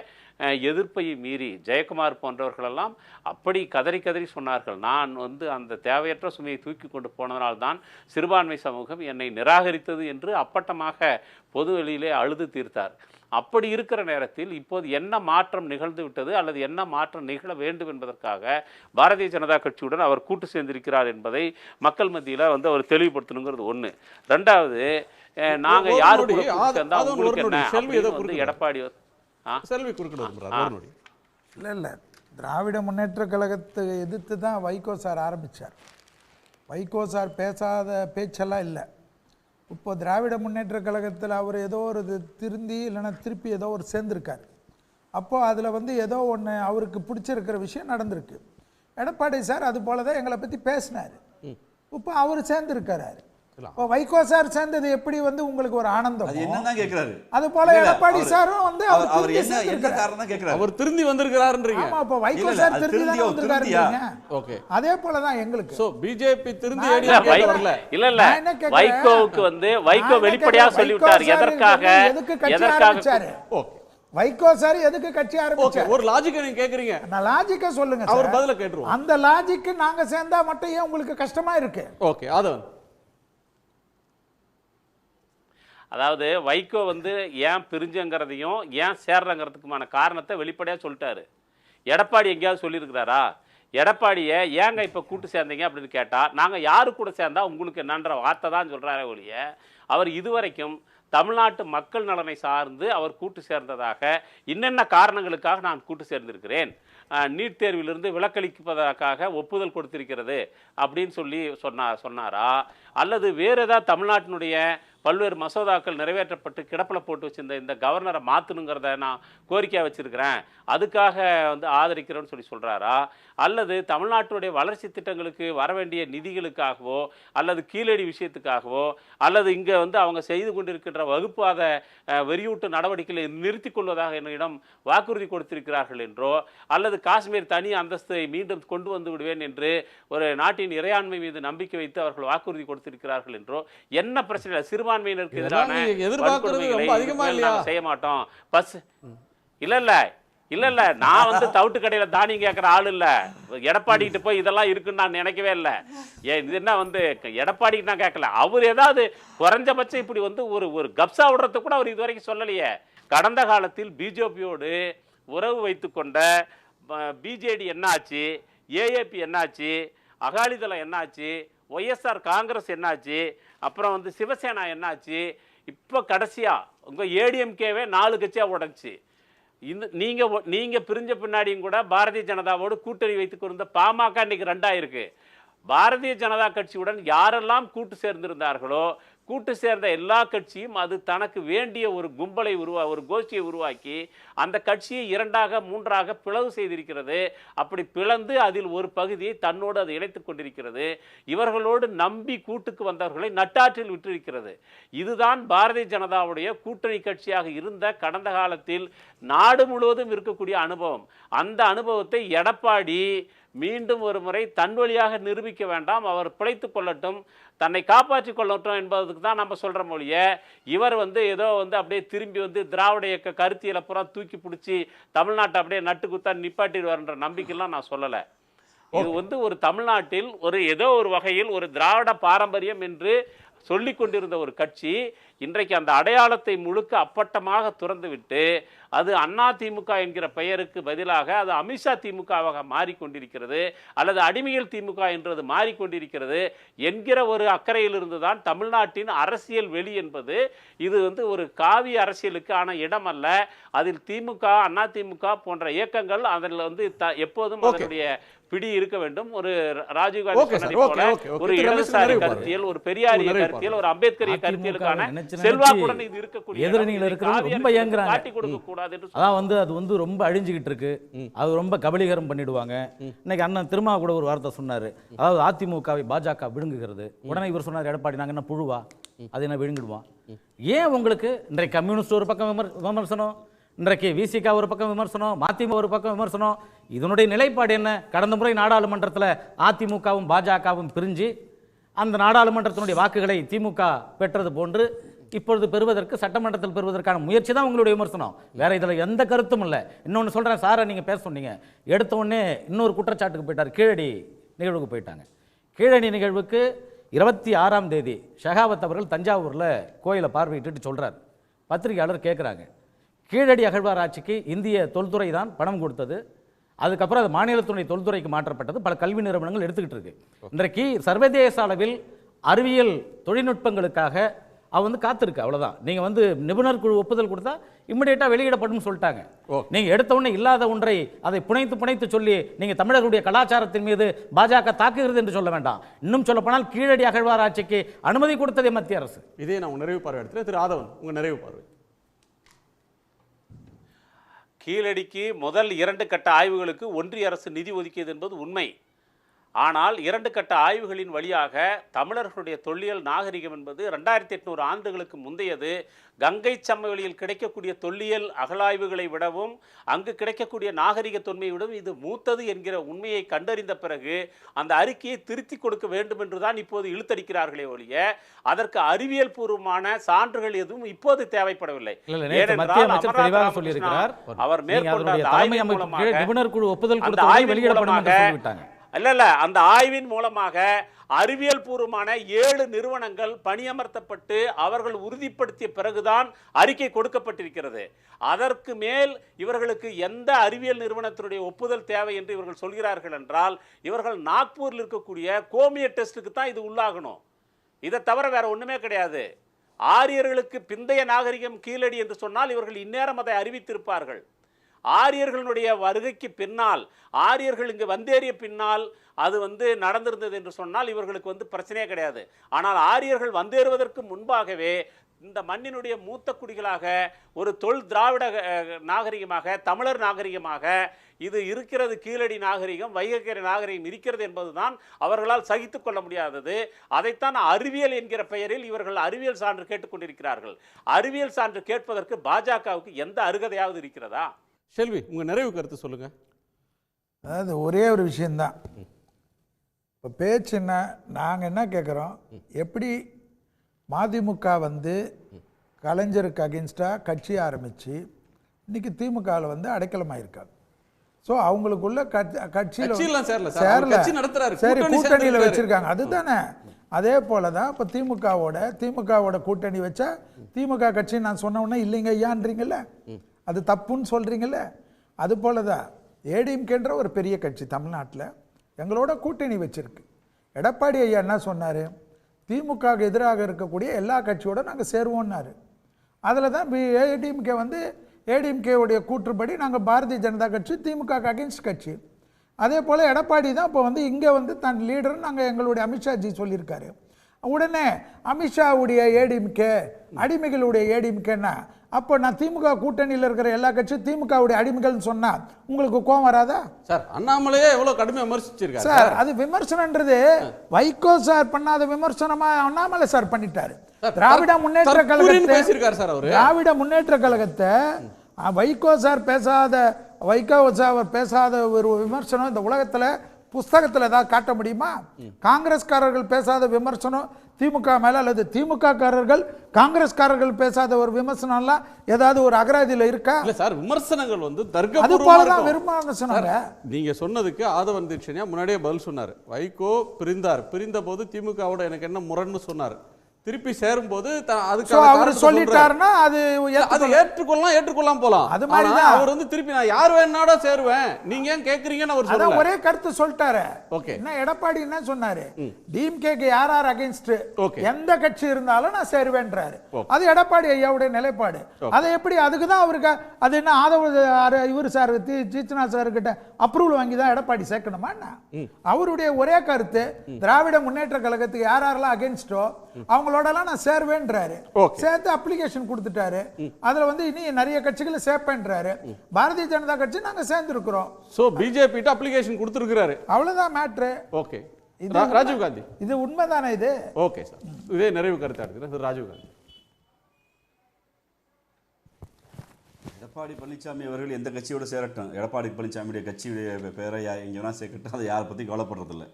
எதிர்ப்பை மீறி ஜெயக்குமார் போன்றவர்களெல்லாம் அப்படி கதறி கதறி சொன்னார்கள், நான் வந்து அந்த தேவையற்ற சுமையை தூக்கி கொண்டு போனதனால்தான் சிறுபான்மை சமூகம் என்னை நிராகரித்தது என்று அப்பட்டமாக பொது வெளியிலே அழுது தீர்த்தார். அப்படி இருக்கிற நேரத்தில் இப்போது என்ன மாற்றம் நிகழ்ந்து விட்டது அல்லது என்ன மாற்றம் நிகழ வேண்டும் என்பதற்காக பாரதிய ஜனதா கட்சியுடன் அவர் கூட்டு சேர்ந்திருக்கிறார் என்பதை மக்கள் மத்தியில் வந்து அவர் தெளிவுபடுத்தணுங்கிறது ஒன்று. ரெண்டாவது, நாங்க யாரு கூட கூட்டு சேர்ந்தா உங்களுக்கு என்ன அப்படின்னு வந்து எடப்பாடி இல்லை திராவிட முன்னேற்ற கழகத்தை எதிர்த்து தான் வைகோ சார் ஆரம்பித்தார். வைகோ சார் பேசாத பேச்செல்லாம் இல்லை. இப்போ திராவிட முன்னேற்ற கழகத்தில் அவர் ஏதோ ஒரு திருந்தி இல்லைன்னா திருப்பி ஏதோ ஒரு சேர்ந்துருக்கார். அப்போது அதில் வந்து ஏதோ ஒன்று அவருக்கு பிடிச்சிருக்கிற விஷயம் நடந்திருக்கு. எடப்பாடி சார் அது போல தான் எங்களை பற்றி பேசினார். இப்போ அவர் சேர்ந்துருக்காரு. இப்போ வைகோ சார் சேர்ந்தது எப்படி வந்து உங்களுக்கு ஒரு ஆனந்தம்? அது என்னன்னா கேக்குறாரு. அது போல எடப்பாடி சாரும் வந்து அவர் என்ன காரணம் தான் கேக்குறாரு. அவர் திருந்தி வந்திருக்கிறாருன்றீங்க. ஆமா, அப்ப வைகோ சார் திருந்தி வந்திருக்காருன்றீங்க. ஓகே, அதே போல தான் எங்களுக்கு. சோ பிஜேபி திருந்தி ஏடிஎம்கே வரல. இல்ல வைகோவுக்கு வந்து வைகோ வெளிப்படையா சொல்லி விட்டார் எதற்காக ஆரம்பிச்சாரு. ஓகே, வைகோ சார் எதுக்கு கட்சி ஆரம்பிச்சாரு? ஒரு லாஜிக்கை நீங்க கேக்குறீங்க, நான் லாஜிக்கா சொல்லுங்க. அவர் பதில கேட்றோம். அந்த லாஜிக் நாங்க சேர்ந்தா மட்டும் ஏன் உங்களுக்கு கஷ்டமா இருக்கு? ஓகே, அத அதாவது வைகோ வந்து ஏன் பிரிஞ்சுங்கிறதையும் ஏன் சேர்றங்கிறதுக்குமான காரணத்தை வெளிப்படையாக சொல்லிட்டாரு. எடப்பாடி எங்கேயாவது சொல்லியிருக்கிறாரா? எடப்பாடியை ஏங்க இப்போ கூட்டு சேர்ந்தீங்க அப்படின்னு கேட்டால், நாங்கள் யாரு கூட சேர்ந்தா உங்களுக்கு என்னன்ற வார்த்தை தான் சொல்கிறாரே ஒழிய, அவர் இதுவரைக்கும் தமிழ்நாட்டு மக்கள் நலனை சார்ந்து அவர் கூட்டு சேர்ந்ததாக என்னென்ன காரணங்களுக்காக நான் கூட்டு சேர்ந்திருக்கிறேன், நீட் தேர்விலிருந்து விலக்களிப்பதற்காக ஒப்புதல் கொடுத்திருக்கிறது அப்படின்னு சொல்லி சொன்னாரா? அல்லது வேறு ஏதாவது தமிழ்நாட்டினுடைய பல்வேறு மசோதாக்கள் நிறைவேற்றப்பட்டு கிடப்பில் போட்டு வச்சிருந்த இந்த கவர்னரை மாற்றணுங்கிறத நான் கோரிக்கையாக வச்சுருக்கிறேன், அதுக்காக வந்து ஆதரிக்கிறேன்னு சொல்லி சொல்கிறாரா? அல்லது தமிழ்நாட்டுடைய வளர்ச்சி திட்டங்களுக்கு வர வேண்டிய நிதிகளுக்காகவோ அல்லது கீழடி விஷயத்துக்காகவோ அல்லது இங்கே வந்து அவங்க செய்து கொண்டிருக்கின்ற வகுப்பாத வெறியூட்டு நடவடிக்கைகளை நிறுத்திக் கொள்வதாக என்னிடம் வாக்குறுதி கொடுத்திருக்கிறார்கள் என்றோ, அல்லது காஷ்மீர் தனி அந்தஸ்தை மீண்டும் கொண்டு வந்து விடுவேன் என்று ஒரு நாட்டின் இறையாண்மை மீது நம்பிக்கை வைத்து அவர்கள் வாக்குறுதி கொடுத்திருக்கிறார்கள் என்றோ, என்ன பிரச்சனை சிறுபான்மையினருக்கு எதிரான செய்ய மாட்டோம். இல்ல நான் வந்து தவிட்டு கடையில தானியம் கேட்கிற ஆள் இல்ல. எடப்பாடிக்கிட்ட போய் இதெல்லாம் இருக்குன்னு நான் நினைக்கவே இல்லை. இது என்ன வந்து எடப்பாடிக்கு நான் கேட்கல. அவர் ஏதாவது குறைஞ்சபட்சம் இப்படி வந்து ஒரு கப்சா விடுறது கூட அவர் இதுவரைக்கும் சொல்லலையே. கடந்த காலத்தில் பிஜேபியோடு உறவு வைத்து கொண்ட பிஜேடி என்னாச்சு, ஏஏபி என்னாச்சு, அகாலிதளம் என்னாச்சு, ஒய்எஸ்ஆர் காங்கிரஸ் என்னாச்சு, அப்புறம் வந்து சிவசேனா என்னாச்சு, இப்போ கடைசியா உங்க ஏடிஎம்கேவே 4 கட்சியா உடைச்சு, நீங்க பிரிஞ்ச பின்னாடியும் கூட பாரதிய ஜனதாவோடு கூட்டணி வைத்துக் கொண்ட பாமக இன்னைக்கு 2 இருக்கு. பாரதிய ஜனதா கட்சியுடன் யாரெல்லாம் கூட்டு சேர்ந்திருந்தார்களோ, கூட்டு சேர்ந்த எல்லா கட்சியும் அது தனக்கு வேண்டிய ஒரு கும்பலை ஒரு கோஷ்டியை உருவாக்கி அந்த கட்சியை 2ஆக 3ஆக பிளவு செய்திருக்கிறது. அப்படி பிளந்து அதில் ஒரு பகுதியை தன்னோடு அது இணைத்துக் கொண்டிருக்கிறது. இவர்களோடு நம்பி கூட்டுக்கு வந்தவர்களை நட்டாற்றில் விட்டிருக்கிறது. இதுதான் பாரதிய ஜனதாவுடைய கூட்டணி கட்சியாக இருந்த கடந்த காலத்தில் நாடு முழுவதும் இருக்கக்கூடிய அனுபவம். அந்த அனுபவத்தை எடப்பாடி மீண்டும் ஒரு முறை தன் வழியாக நிரூபிக்க வேண்டாம், அவர் பிழைத்து கொள்ளட்டும், தன்னை காப்பாற்றிக் கொள்ளட்டும் என்பதுக்கு தான் நம்ம சொல்கிற மொழிய. இவர் வந்து ஏதோ வந்து அப்படியே திரும்பி வந்து திராவிட இயக்க கருத்தியலை பூரா தூக்கி பிடிச்சி தமிழ்நாட்டை அப்படியே நட்டு குத்தா நிப்பாட்டிடுவார்ன்ற நம்பிக்கைலாம் நான் சொல்லலை. இது வந்து ஒரு தமிழ்நாட்டில் ஏதோ ஒரு வகையில் ஒரு திராவிட பாரம்பரியம் என்று சொல்லி கொண்டிருந்த ஒரு கட்சி இன்றைக்கு அந்த அடையாளத்தை முழுக்க அப்பட்டமாக துறந்து விட்டு அது அண்ணா திமுக என்கிற பெயருக்கு பதிலாக அது அமித்ஷா திமுகவாக மாறிக்கொண்டிருக்கிறது, அல்லது அடிமைகள் திமுக என்றது மாறிக்கொண்டிருக்கிறது என்கிற ஒரு அக்கறையிலிருந்து தான் தமிழ்நாட்டின் அரசியல் வெளி என்பது இது ஒரு காவி அரசியலுக்கான இடம் அல்ல. அதில் திமுக, அண்ணா திமுக போன்ற இயக்கங்கள் அதில் எப்போதும் அதனுடைய பிடி இருக்க வேண்டும். ஒரு ராஜீவ்காந்தி சொன்னதை போல ஒரு இடதுசாரி கருத்தியல், ஒரு பெரியாரிய கருத்தியல், ஒரு அம்பேத்கரிய கருத்தியலுக்கான செல்வாக்குடன் இது இருக்கக்கூடிய எதிரணிகள் இருக்கிறது ரொம்ப ஏங்குறாங்க. காட்டி கொடுக்க கூடாது என்று அதான் அது ரொம்ப அழிஞ்சுக்கிட்டு இருக்கு. அது ரொம்ப கபலீகரம் பண்ணிடுவாங்க. இன்னைக்கு அண்ணன் திருமா கூட ஒரு வார்த்தை சொன்னாரு, அதாவது அதிமுகவை பாஜக விழுங்குகிறது. உடனே இவர் சொன்னார், எடப்பாடி நாங்க என்ன புழுவா, அது என்ன விழுங்கிடுவான்? ஏன் உங்களுக்கு இன்றைக்கு கம்யூனிஸ்ட் ஒரு பக்கம் விமர்சனம், இன்றைக்கு விசிக ஒரு பக்கம் விமர்சனம், மதிமுக ஒரு பக்கம் விமர்சனம். இதனுடைய நிலைப்பாடு என்ன? கடந்த முறை நாடாளுமன்றத்தில் அதிமுகவும் பாஜகவும் பிரிஞ்சு அந்த நாடாளுமன்றத்தினுடைய வாக்குகளை திமுக பெற்றது போன்று இப்பொழுது பெறுவதற்கு, சட்டமன்றத்தில் பெறுவதற்கான முயற்சி தான் உங்களுடைய விமர்சனம். வேற இதில் எந்த கருத்தும் இல்லை. இன்னொன்று சொல்கிறேன், சாரை நீங்கள் பேச சொன்னீங்க, எடுத்த உடனே இன்னொரு குற்றச்சாட்டுக்கு போயிட்டார், கீழடி நிகழ்வுக்கு போயிட்டாங்க. கீழடி நிகழ்வுக்கு 26ஆம் தேதி ஷெகாவத் அவர்கள் தஞ்சாவூரில் கோயிலை பார்வையிட்டு சொல்கிறார். பத்திரிகையாளர் கேட்குறாங்க, கீழடி அகழ்வாராய்ச்சிக்கு இந்திய தொல்துறை தான் பணம் கொடுத்தது, அதுக்கப்புறம் அது மாநிலத்துடைய தொல்துறைக்கு மாற்றப்பட்டது, பல கல்வி நிறுவனங்கள் எடுத்துக்கிட்டு இருக்கு. இன்றைக்கு சர்வதேச அளவில் அறிவியல் தொழில்நுட்பங்களுக்காக அவ காத்திருக்கு, அவ்வளவுதான். நீங்க நிபுணர் குழு ஒப்புதல் கொடுத்தா இம்மிடியேட்டா வெளியிடப்படும் சொல்லிட்டாங்க. நீங்க எடுத்த உடனே இல்லாத ஒன்றை அதை புனைத்து சொல்லி நீங்க தமிழர்களுடைய கலாச்சாரத்தின் மீது பாஜக தாக்குகிறது என்று சொல்ல வேண்டாம். இன்னும் சொல்ல போனால் கீழடி அகழ்வாராய்ச்சிக்கு அனுமதி கொடுத்ததே மத்திய அரசு. இதே நான் நிறைவு பார்வை எடுத்துறேன். திரு ஆதவன், உங்க நிறைவு பார்வை. கீழடிக்கு முதல் 2 கட்ட ஆய்வுகளுக்கு ஒன்றிய அரசு நிதி ஒதுக்கியது என்பது உண்மை. ஆனால் 2 கட்ட ஆய்வுகளின் வழியாக தமிழர்களுடைய தொல்லியல் நாகரிகம் என்பது 2800 ஆண்டுகளுக்கு முந்தையது. கங்கை சமவெளியில் கிடைக்கக்கூடிய தொல்லியல் அகழாய்வுகளை விடவும் அங்கு கிடைக்கக்கூடிய நாகரிக தொன்மையை விடவும் இது மூத்தது என்கிற உண்மையை கண்டறிந்த பிறகு அந்த அறிக்கையை திருத்தி கொடுக்க வேண்டும் என்றுதான் இப்போது இழுத்தடிக்கிறார்களே ஒழிய அதற்கு அறிவியல் பூர்வமான சான்றுகள் எதுவும் இப்போது தேவைப்படவில்லை. அவர் மேற்கொண்ட ஆய்வின் மூலமாக அந்த ஆய்வின் மூலமாக அறிவியல் பூர்வமான 7 நிறுவனங்கள் பணியமர்த்தப்பட்டு அவர்கள் உறுதிப்படுத்திய பிறகுதான் அறிக்கை கொடுக்கப்பட்டிருக்கிறது. அதற்கு மேல் இவர்களுக்கு எந்த அறிவியல் நிறுவனத்தினுடைய ஒப்புதல் தேவை என்று இவர்கள் சொல்கிறார்கள் என்றால், இவர்கள் நாக்பூரில் இருக்கக்கூடிய கோமிய டெஸ்டுக்கு தான் இது உள்ளாகணும். இதை தவிர வேற ஒண்ணுமே கிடையாது. ஆரியர்களுக்கு பிந்தைய நாகரிகம் கீழடி என்று சொன்னால் இவர்கள் இந்நேரம் அதை அறிவித்திருப்பார்கள். ஆரியர்களுடைய வருகைக்கு பின்னால், ஆரியர்கள் இங்கு வந்தேறிய பின்னால் அது நடந்திருந்தது என்று சொன்னால் இவர்களுக்கு பிரச்சனையே கிடையாது. ஆனால் ஆரியர்கள் வந்தேறுவதற்கு முன்பாகவே இந்த மண்ணினுடைய மூத்த குடிகளாக ஒரு தொல் திராவிட நாகரிகமாக, தமிழர் நாகரிகமாக இது இருக்கிறது. கீழடி நாகரிகம், வைகைக்கரை நாகரிகம் இருக்கிறது என்பதுதான் அவர்களால் சகித்து கொள்ள முடியாதது. அதைத்தான் அறிவியல் என்கிற பெயரில் இவர்கள் அறிவியல் சான்று கேட்டுக்கொண்டிருக்கிறார்கள். அறிவியல் சான்று கேட்பதற்கு பாஜகவுக்கு எந்த அருகதையாவது இருக்கிறதா? செல்வி, உங்க நிறைவு கருத்து சொல்லுங்க. அதாவது ஒரே ஒரு விஷயம்தான். இப்போ பேச்சு என்ன, நாங்கள் என்ன கேட்குறோம், எப்படி மதிமுக கலைஞருக்கு அகென்ஸ்டாக கட்சி ஆரம்பித்து இன்னைக்கு திமுகவில் அடைக்கலமாயிருக்காங்க. ஸோ அவங்களுக்குள்ள கட்சியில் சேரல, சரி கூட்டணியில் வச்சுருக்காங்க, அதுதானே. அதே போல தான் இப்போ திமுகவோட கூட்டணி வச்சா திமுக கட்சி நான் சொன்ன உடனே இல்லைங்க ஐயான்றீங்கல்ல, அது தப்புன்னு சொல்கிறீங்கல்ல. அது போல தான் ஏடிஎம்கேன்ற ஒரு பெரிய கட்சி தமிழ்நாட்டில் எங்களோட கூட்டணி வச்சிருக்கு. எடப்பாடி ஐயா என்ன சொன்னார், திமுக எதிராக இருக்கக்கூடிய எல்லா கட்சியோட நாங்கள் சேருவோம்னாரு. அதில் தான் ஏடிஎம்கே ஏடிஎம்கேவுடைய கூற்றுப்படி நாங்கள் பாரதிய ஜனதா கட்சி திமுக அகென்ஸ்ட் கட்சி. அதே போல் எடப்பாடி தான் இப்போ இங்கே தன் லீடர் நாங்கள் எங்களுடைய அமித்ஷாஜி சொல்லியிருக்காரு. உடனே அமித்ஷாவுடைய ஏடிஎம்கே அடிமைகளுடைய ஏடிஎம்கேன்னா அப்போ நான் திமுக கூட்டணியில் இருக்கிற எல்லா கட்சியும் திமுகவுடைய அடிமைகள்னு சொன்னா உங்களுக்கு கோவம் வராதா சார்? அண்ணாமலையே எவ்வளவு கடுமையாக விமர்சிச்சிருக்காரு சார். அது விமர்சனன்றது வைகோ சார் பண்ணாத விமர்சனமா அண்ணாமலை சார் பண்ணிட்டாரு. திராவிட முன்னேற்ற கழகத்தை வைகோ சார் பேசாத ஒரு விமர்சனம் இந்த உலகத்துல புஸ்தகத்தில் ஏதாவது காட்ட முடியுமா? காங்கிரஸ்காரர்கள் பேசாத விமர்சனம் திமுக மேல, அல்லது திமுக காரர்கள் காங்கிரஸ்காரர்கள் பேசாத ஒரு விமர்சனம்லாம் ஏதாவது ஒரு அகராதியில் இருக்கா? இல்ல சார், விமர்சனங்கள் அது போலதான் விமர்சனம். நீங்க சொன்னதுக்கு ஆதவன் தீட்சணியா முன்னாடியே பதில் சொன்னார். வைகோ பிரிந்த போது திமுகவோட எனக்கு என்ன முரண்னு சொன்னார். திருப்பி சேரும்போது சோ அவர் சொல்லிட்டாருன்னா அது அது ஏற்றுக்கொள்ளலாம் போலாம். அது மாதிரி தான் அவர் வந்து திருப்பி நான் யார் வேணாட சேருவேன் நீங்க ஏன் கேக்குறீங்கன்னு அவர் அதான் சொல்லல. ஒரே கருத்து சொல்லிட்டாரு. ஓகே. என்ன எடப்பாடி என்ன சொன்னாரு, டிஎம்கேக்கு யார் அகைன்ஸ்ட் ஓகே. எந்த கட்சி இருந்தாலும் நான் சேருவேன்றாரு. அது எடப்பாடி ஐயாவுடைய நிலைப்பாடு. அதை எப்படி அதுக்கு தான் அவருக்கு அது என்ன ஆதவ இவர் சார் ஜீத்னா சார் கிட்ட அப்ரூவல் வாங்கி தான் எடப்பாடி சேர்க்கணுமா என்ன? அவருடைய ஒரே கருத்து திராவிட முன்னேற்ற கழகத்துக்கு யாரெல்லாம் அகைன்ஸ்டோ அவங்களோடலாம் நான் சேருவேன்றாரு. சேர்த்து அப்ளிகேஷன் கொடுத்துட்டாரு. அதுல வந்து இனி நிறைய கட்சிகளை சேர்ப்பேன்றாரு. பாரதிய ஜனதா கட்சி நாங்க சேர்ந்திருக்கிறோம். சோ பிஜேபி கிட்ட அப்ளிகேஷன் கொடுத்திருக்காரு. அவ்வளவுதான் மேட்ரு. ஓகே. ராஜீவ் காந்தி இது உண்மைதானே இது? ஓகே சார், இதே நிறைவு கருத்தா எடுத்துக்கிறேன். ராஜீவ் காந்தி. எடப்பாடி பழனிசாமி அவர்கள் எந்த கட்சியோட சேரட்டும், எடப்பாடி பழனிசாமியுடைய கட்சியுடைய பேரை எங்கே வேணால் சேர்க்கட்டும், அதை யாரை பற்றி கவலைப்படுறதில்லை.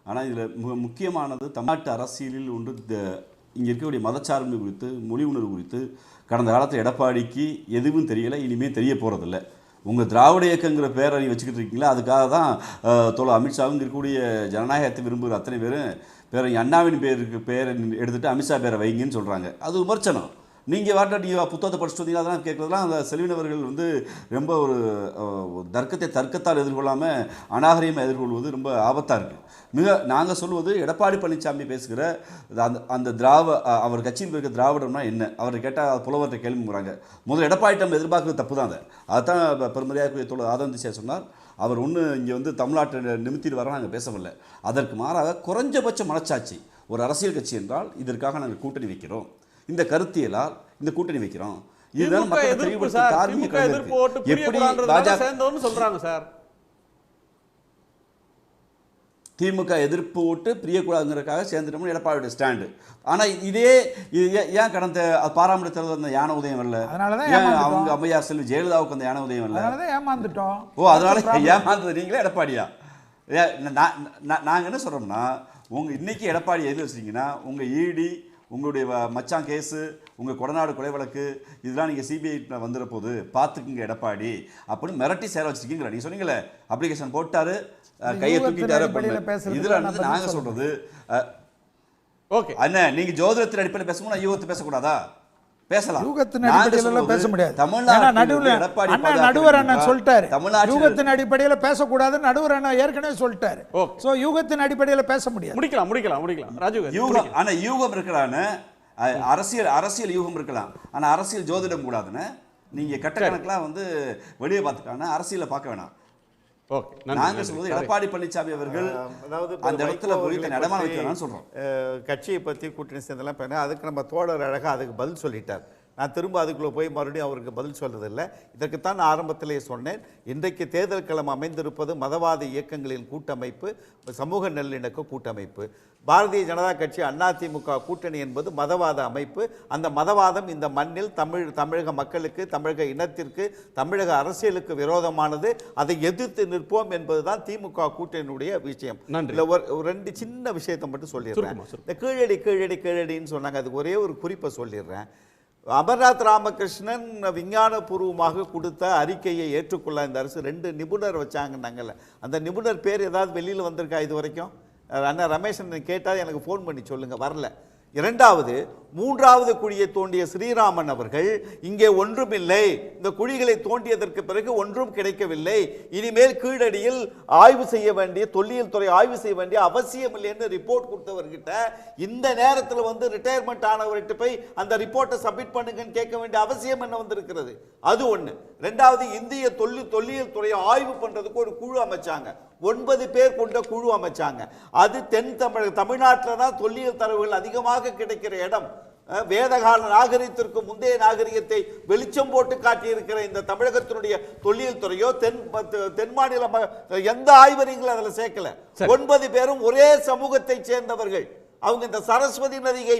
ஆனால் இதில் முக்கியமானது தமிழ்நாட்டு அரசியலில் ஒன்று இங்கே இருக்கக்கூடிய மதச்சார்பு குறித்து, மொழி உணர்வு குறித்து கடந்த காலத்தில் எடப்பாடிக்கு எதுவும் தெரியலை, இனிமேல் தெரிய போகிறதில்ல. உங்கள் திராவிட இயக்கங்கிற பேரை நீ வச்சுக்கிட்டு இருக்கீங்களா, அதுக்காக தான் தோழர் அமித்ஷாவும் இருக்கக்கூடிய ஜனநாயகத்தை விரும்புகிற அத்தனை பேரும் அண்ணாவின் பேரை எடுத்துகிட்டு அமித்ஷா பேரை வைங்கன்னு சொல்கிறாங்க. அது விமர்சனம். நீங்கள் நீங்கள் புத்தகத்தை படிச்சுட்டு வந்தீங்கன்னா அதெல்லாம் கேட்குறதுலாம் அந்த செல்வினவர்கள் வந்து ரொம்ப ஒரு தர்க்கத்தால் எதிர்கொள்ளாமல் அநாகரிகமாக எதிர்கொள்வது ரொம்ப ஆபத்தாக இருக்குது. நாங்கள் சொல்வது எடப்பாடி பழனிசாமி பேசுகிற அந்த அவர் கட்சியில் இருக்கிற திராவிடம்னா என்ன, அவரை கேட்டால் புலவர்கிட்ட கேள்விங்கிறாங்க. முதல்ல எடப்பாடிட்டம் எதிர்பார்க்குறது தப்பு தான். அதுதான் பெருமதியாக தோழர் ஆதவந்திசியா சொன்னார். அவர் ஒன்று இங்கே வந்து தமிழ்நாட்டை நிமித்திட்டு வர நாங்கள் பேசவில்லை. அதற்கு மாறாக குறைஞ்சபட்ச மனச்சாட்சி ஒரு அரசியல் கட்சி என்றால் இதற்காக நாங்கள் கூட்டணி வைக்கிறோம், இந்த கருத்தியலால் இந்த கூட்டணி வைக்கிறோம், இதுதான் மக்கள் தெளிவுபடுத்த தார்மீக எப்படி பாஜக சொல்றாங்க சார். திமுக எதிர்ப்பு ஓட்டு பிரியக்கூடாதுங்கிறதுக்காக சேர்ந்துட்டோம்னு எடப்பாடியோட ஸ்டாண்டு. ஆனால் இதே ஏன் கடந்த பாராமரி தேர்தல் அந்த யானை உதயம் வரல, அவங்க அம்மையார் செல்வி ஜெயலலிதாவுக்கு அந்த யானை உதயம் வரல, ஏமாந்துட்டோம். ஓ அதனால ஏமாந்தது நீங்களே எடப்பாடியா? நாங்கள் என்ன சொல்கிறோம்னா, இன்னைக்கு எடப்பாடி எதில் வச்சிருக்கீங்கன்னா உங்கள் இடி, உங்களுடைய மச்சான் கேஸு, உங்கள் கொடநாடு கொலை வழக்கு இதெல்லாம் நீங்கள் சிபிஐ வந்துட போது பார்த்துக்குங்க எடப்பாடி அப்படின்னு மிரட்டி சேர வச்சிருக்கீங்களா? நீங்கள் சொன்னீங்களே அப்ளிகேஷன் போட்டாரு, கையை தூக்கிட்டாரு. இதில் நாங்கள் சொல்கிறது ஓகே அண்ணா, நீங்கள் ஜோதிடத்தின் அடிப்படையில் பேசணும், யூகத்தை பேசக்கூடாதா? பேசலாம். யூகத்தின் அடிப்படையில் பேச முடியாது. நடுவர் அண்ணன் சொல்லிட்டாரு யூகத்தின் அடிப்படையில் பேசக்கூடாது. நடுவர் அண்ணன் ஏற்கனவே சொல்லிட்டாரு. சோ யூகத்தின் அடிப்படையில் பேச முடியாது. முடிக்கலாம். ராஜீவ் யூகம், ஆனா யூகம் இருக்கலான்னு அரசியல் யூகம் இருக்கலாம், ஆனா அரசியல் ஜோதிடம் கூடாதுன்னு நீங்க கட்டக்கணக்கெல்லாம் வந்து வெளியே பார்த்துட்டாங்கன்னா அரசியலை பார்க்க வேணாம். நாங்கள் சொல்வது எடப்பாடி பழனிசாமி அவர்கள் அந்த இடத்துல போய் நடமாட வைக்கலாம்னு சொல்றோம். கட்சியை பற்றி கூட்டணி சேர்ந்தெல்லாம் பண்ண அதுக்கு நம்ம தோழர் அழகாக அதுக்கு பதில் சொல்லிட்டார். நான் திரும்ப அதுக்குள்ளே போய் மறுபடியும் அவருக்கு பதில் சொல்றதில்லை. இதற்குத்தான் நான் ஆரம்பத்திலே சொன்னேன், இன்றைக்கு தேர்தல் களம் அமைந்திருப்பது மதவாத இயக்கங்களின் கூட்டமைப்பு, சமூக நல்லிணக்க கூட்டமைப்பு. பாரதிய ஜனதா கட்சி அதிமுக கூட்டணி என்பது மதவாத அமைப்பு. அந்த மதவாதம் இந்த மண்ணில் தமிழக மக்களுக்கு, தமிழக இனத்திற்கு, தமிழக அரசியலுக்கு விரோதமானது. அதை எதிர்த்து நிற்போம் என்பதுதான் திமுக கூட்டணியுடைய விஷயம். ஒரு ரெண்டு சின்ன விஷயத்தை மட்டும் சொல்லிடுறேன். இந்த கீழடின்னு சொன்னாங்க, அதுக்கு ஒரே ஒரு குறிப்பை சொல்லிடுறேன். அமர்நாத் ராமகிருஷ்ணன் விஞ்ஞானபூர்வமாக கொடுத்த அறிக்கையை ஏற்றுக்கொள்ள இந்த அரசு 2 நிபுணர் வச்சாங்கன்னாங்கல்ல, அந்த நிபுணர் பேர் ஏதாவது வெளியில் வந்திருக்கா இது வரைக்கும்? அண்ணா ரமேஷன் கேட்டால் எனக்கு ஃபோன் பண்ணி சொல்லுங்கள், வரல. இரண்டாவது, 3வது குழியை தோண்டிய ஸ்ரீராமன் அவர்கள் இங்கே ஒன்றுமில்லை, இந்த குழிகளை தோண்டியதற்கு பிறகு ஒன்றும் கிடைக்கவில்லை, இனிமேல் கீழடியில் ஆய்வு செய்ய வேண்டிய, தொல்லியல் துறை ஆய்வு செய்ய வேண்டிய அவசியம் இல்லைன்னு ரிப்போர்ட் கொடுத்தவர்கிட்ட இந்த நேரத்தில் வந்து ரிட்டையர்மெண்ட் ஆனவர்கிட்ட போய் அந்த ரிப்போர்ட்டை சப்மிட் பண்ணுங்கன்னு கேட்க வேண்டிய அவசியம் என்ன வந்திருக்கிறது? அது ஒன்று. ரெண்டாவது, இந்திய தொல்லியல் துறையை ஆய்வு பண்றதுக்கு ஒரு குழு அமைச்சாங்க, 9 பேர் கொண்ட குழு அமைச்சாங்க. அது தமிழ்நாட்டில் தான் தொல்லியல் தரவுகள் அதிகமாக கிடைக்கிற இடம். வேதகால நாகரிகத்திற்கு முந்தைய நாகரிகத்தை வெளிச்சம் போட்டு காட்டியிருக்கிற இந்த தமிழகத்தினுடைய தொல்லியல் துறையோ தென் மாநில எந்த ஆய்வறிஞர்களும் அதில் சேர்க்கல. 9 பேரும் ஒரே சமூகத்தை சேர்ந்தவர்கள். அவங்க இந்த சரஸ்வதி நதியை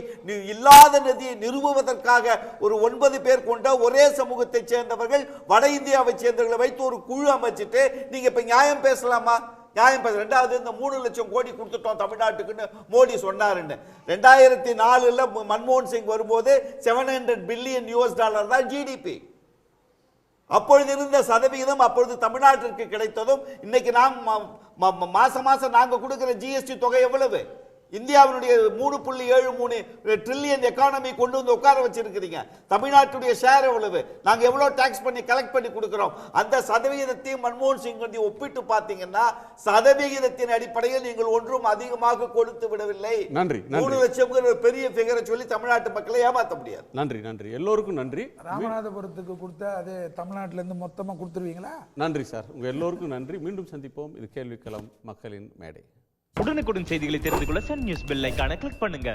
இல்லாத நதியை நிறுவுவதற்காக ஒரு 9 பேர் கொண்ட ஒரே சமூகத்தை சேர்ந்தவர்கள், வட இந்தியாவை சேர்ந்தவர்களை வைத்து ஒரு குழு அமைச்சிட்டு நீங்க இப்ப நியாயம் பேசலாமா? நியாயம் பேச. ரெண்டாவது, இந்த 3 லட்சம் கோடி கொடுத்துட்டோம் தமிழ்நாட்டுக்குன்னு மோடி சொன்னாருன்னு. 2004 மன்மோகன் சிங் வரும்போது $700 பில்லியன் தான் ஜிடிபி. அப்பொழுது இருந்த சதவிகிதம் அப்பொழுது தமிழ்நாட்டிற்கு கிடைத்ததும் இன்னைக்கு நாம் மாசம் நாங்க கொடுக்கிற ஜிஎஸ்டி தொகை எவ்வளவு? இந்தியாவினுடைய 3.73 ட்ரில்லியன் எக்கானமி கொண்டு வந்து உட்கார வச்சிருக்கிறீங்க. தமிழ்நாட்டுடைய ஷேர் எவ்வளவு, நாங்க எவ்வளவு டாக்ஸ் பண்ணி கலெக்ட் பண்ணி கொடுக்கிறோம், அந்த சதவிகிதத்தையும் மன்மோகன் சிங் ஒப்பிட்டு பார்த்தீங்கன்னா சதவிகிதத்தின் அடிப்படையில் நீங்கள் ஒன்றும் அதிகமாக கொடுத்து விடவில்லை. நன்றி. 3 லட்சம் பெரிய ஃபிகரை சொல்லி தமிழ்நாட்டு மக்களை ஏமாற்ற முடியாது. நன்றி. எல்லோருக்கும் நன்றி. ராமநாதபுரத்துக்கு கொடுத்த அது தமிழ்நாட்டில இருந்து மொத்தமா கொடுத்துருவீங்களா? நன்றி சார், உங்க எல்லோருக்கும் நன்றி. மீண்டும் சந்திப்போம். இது கேள்விக்களம், மக்களின் மேடை. உடனுக்குடன் செய்திகளை தெரிந்து கொள்ள சன் நியூஸ் பெல் ஐகானை கிளிக் பண்ணுங்க.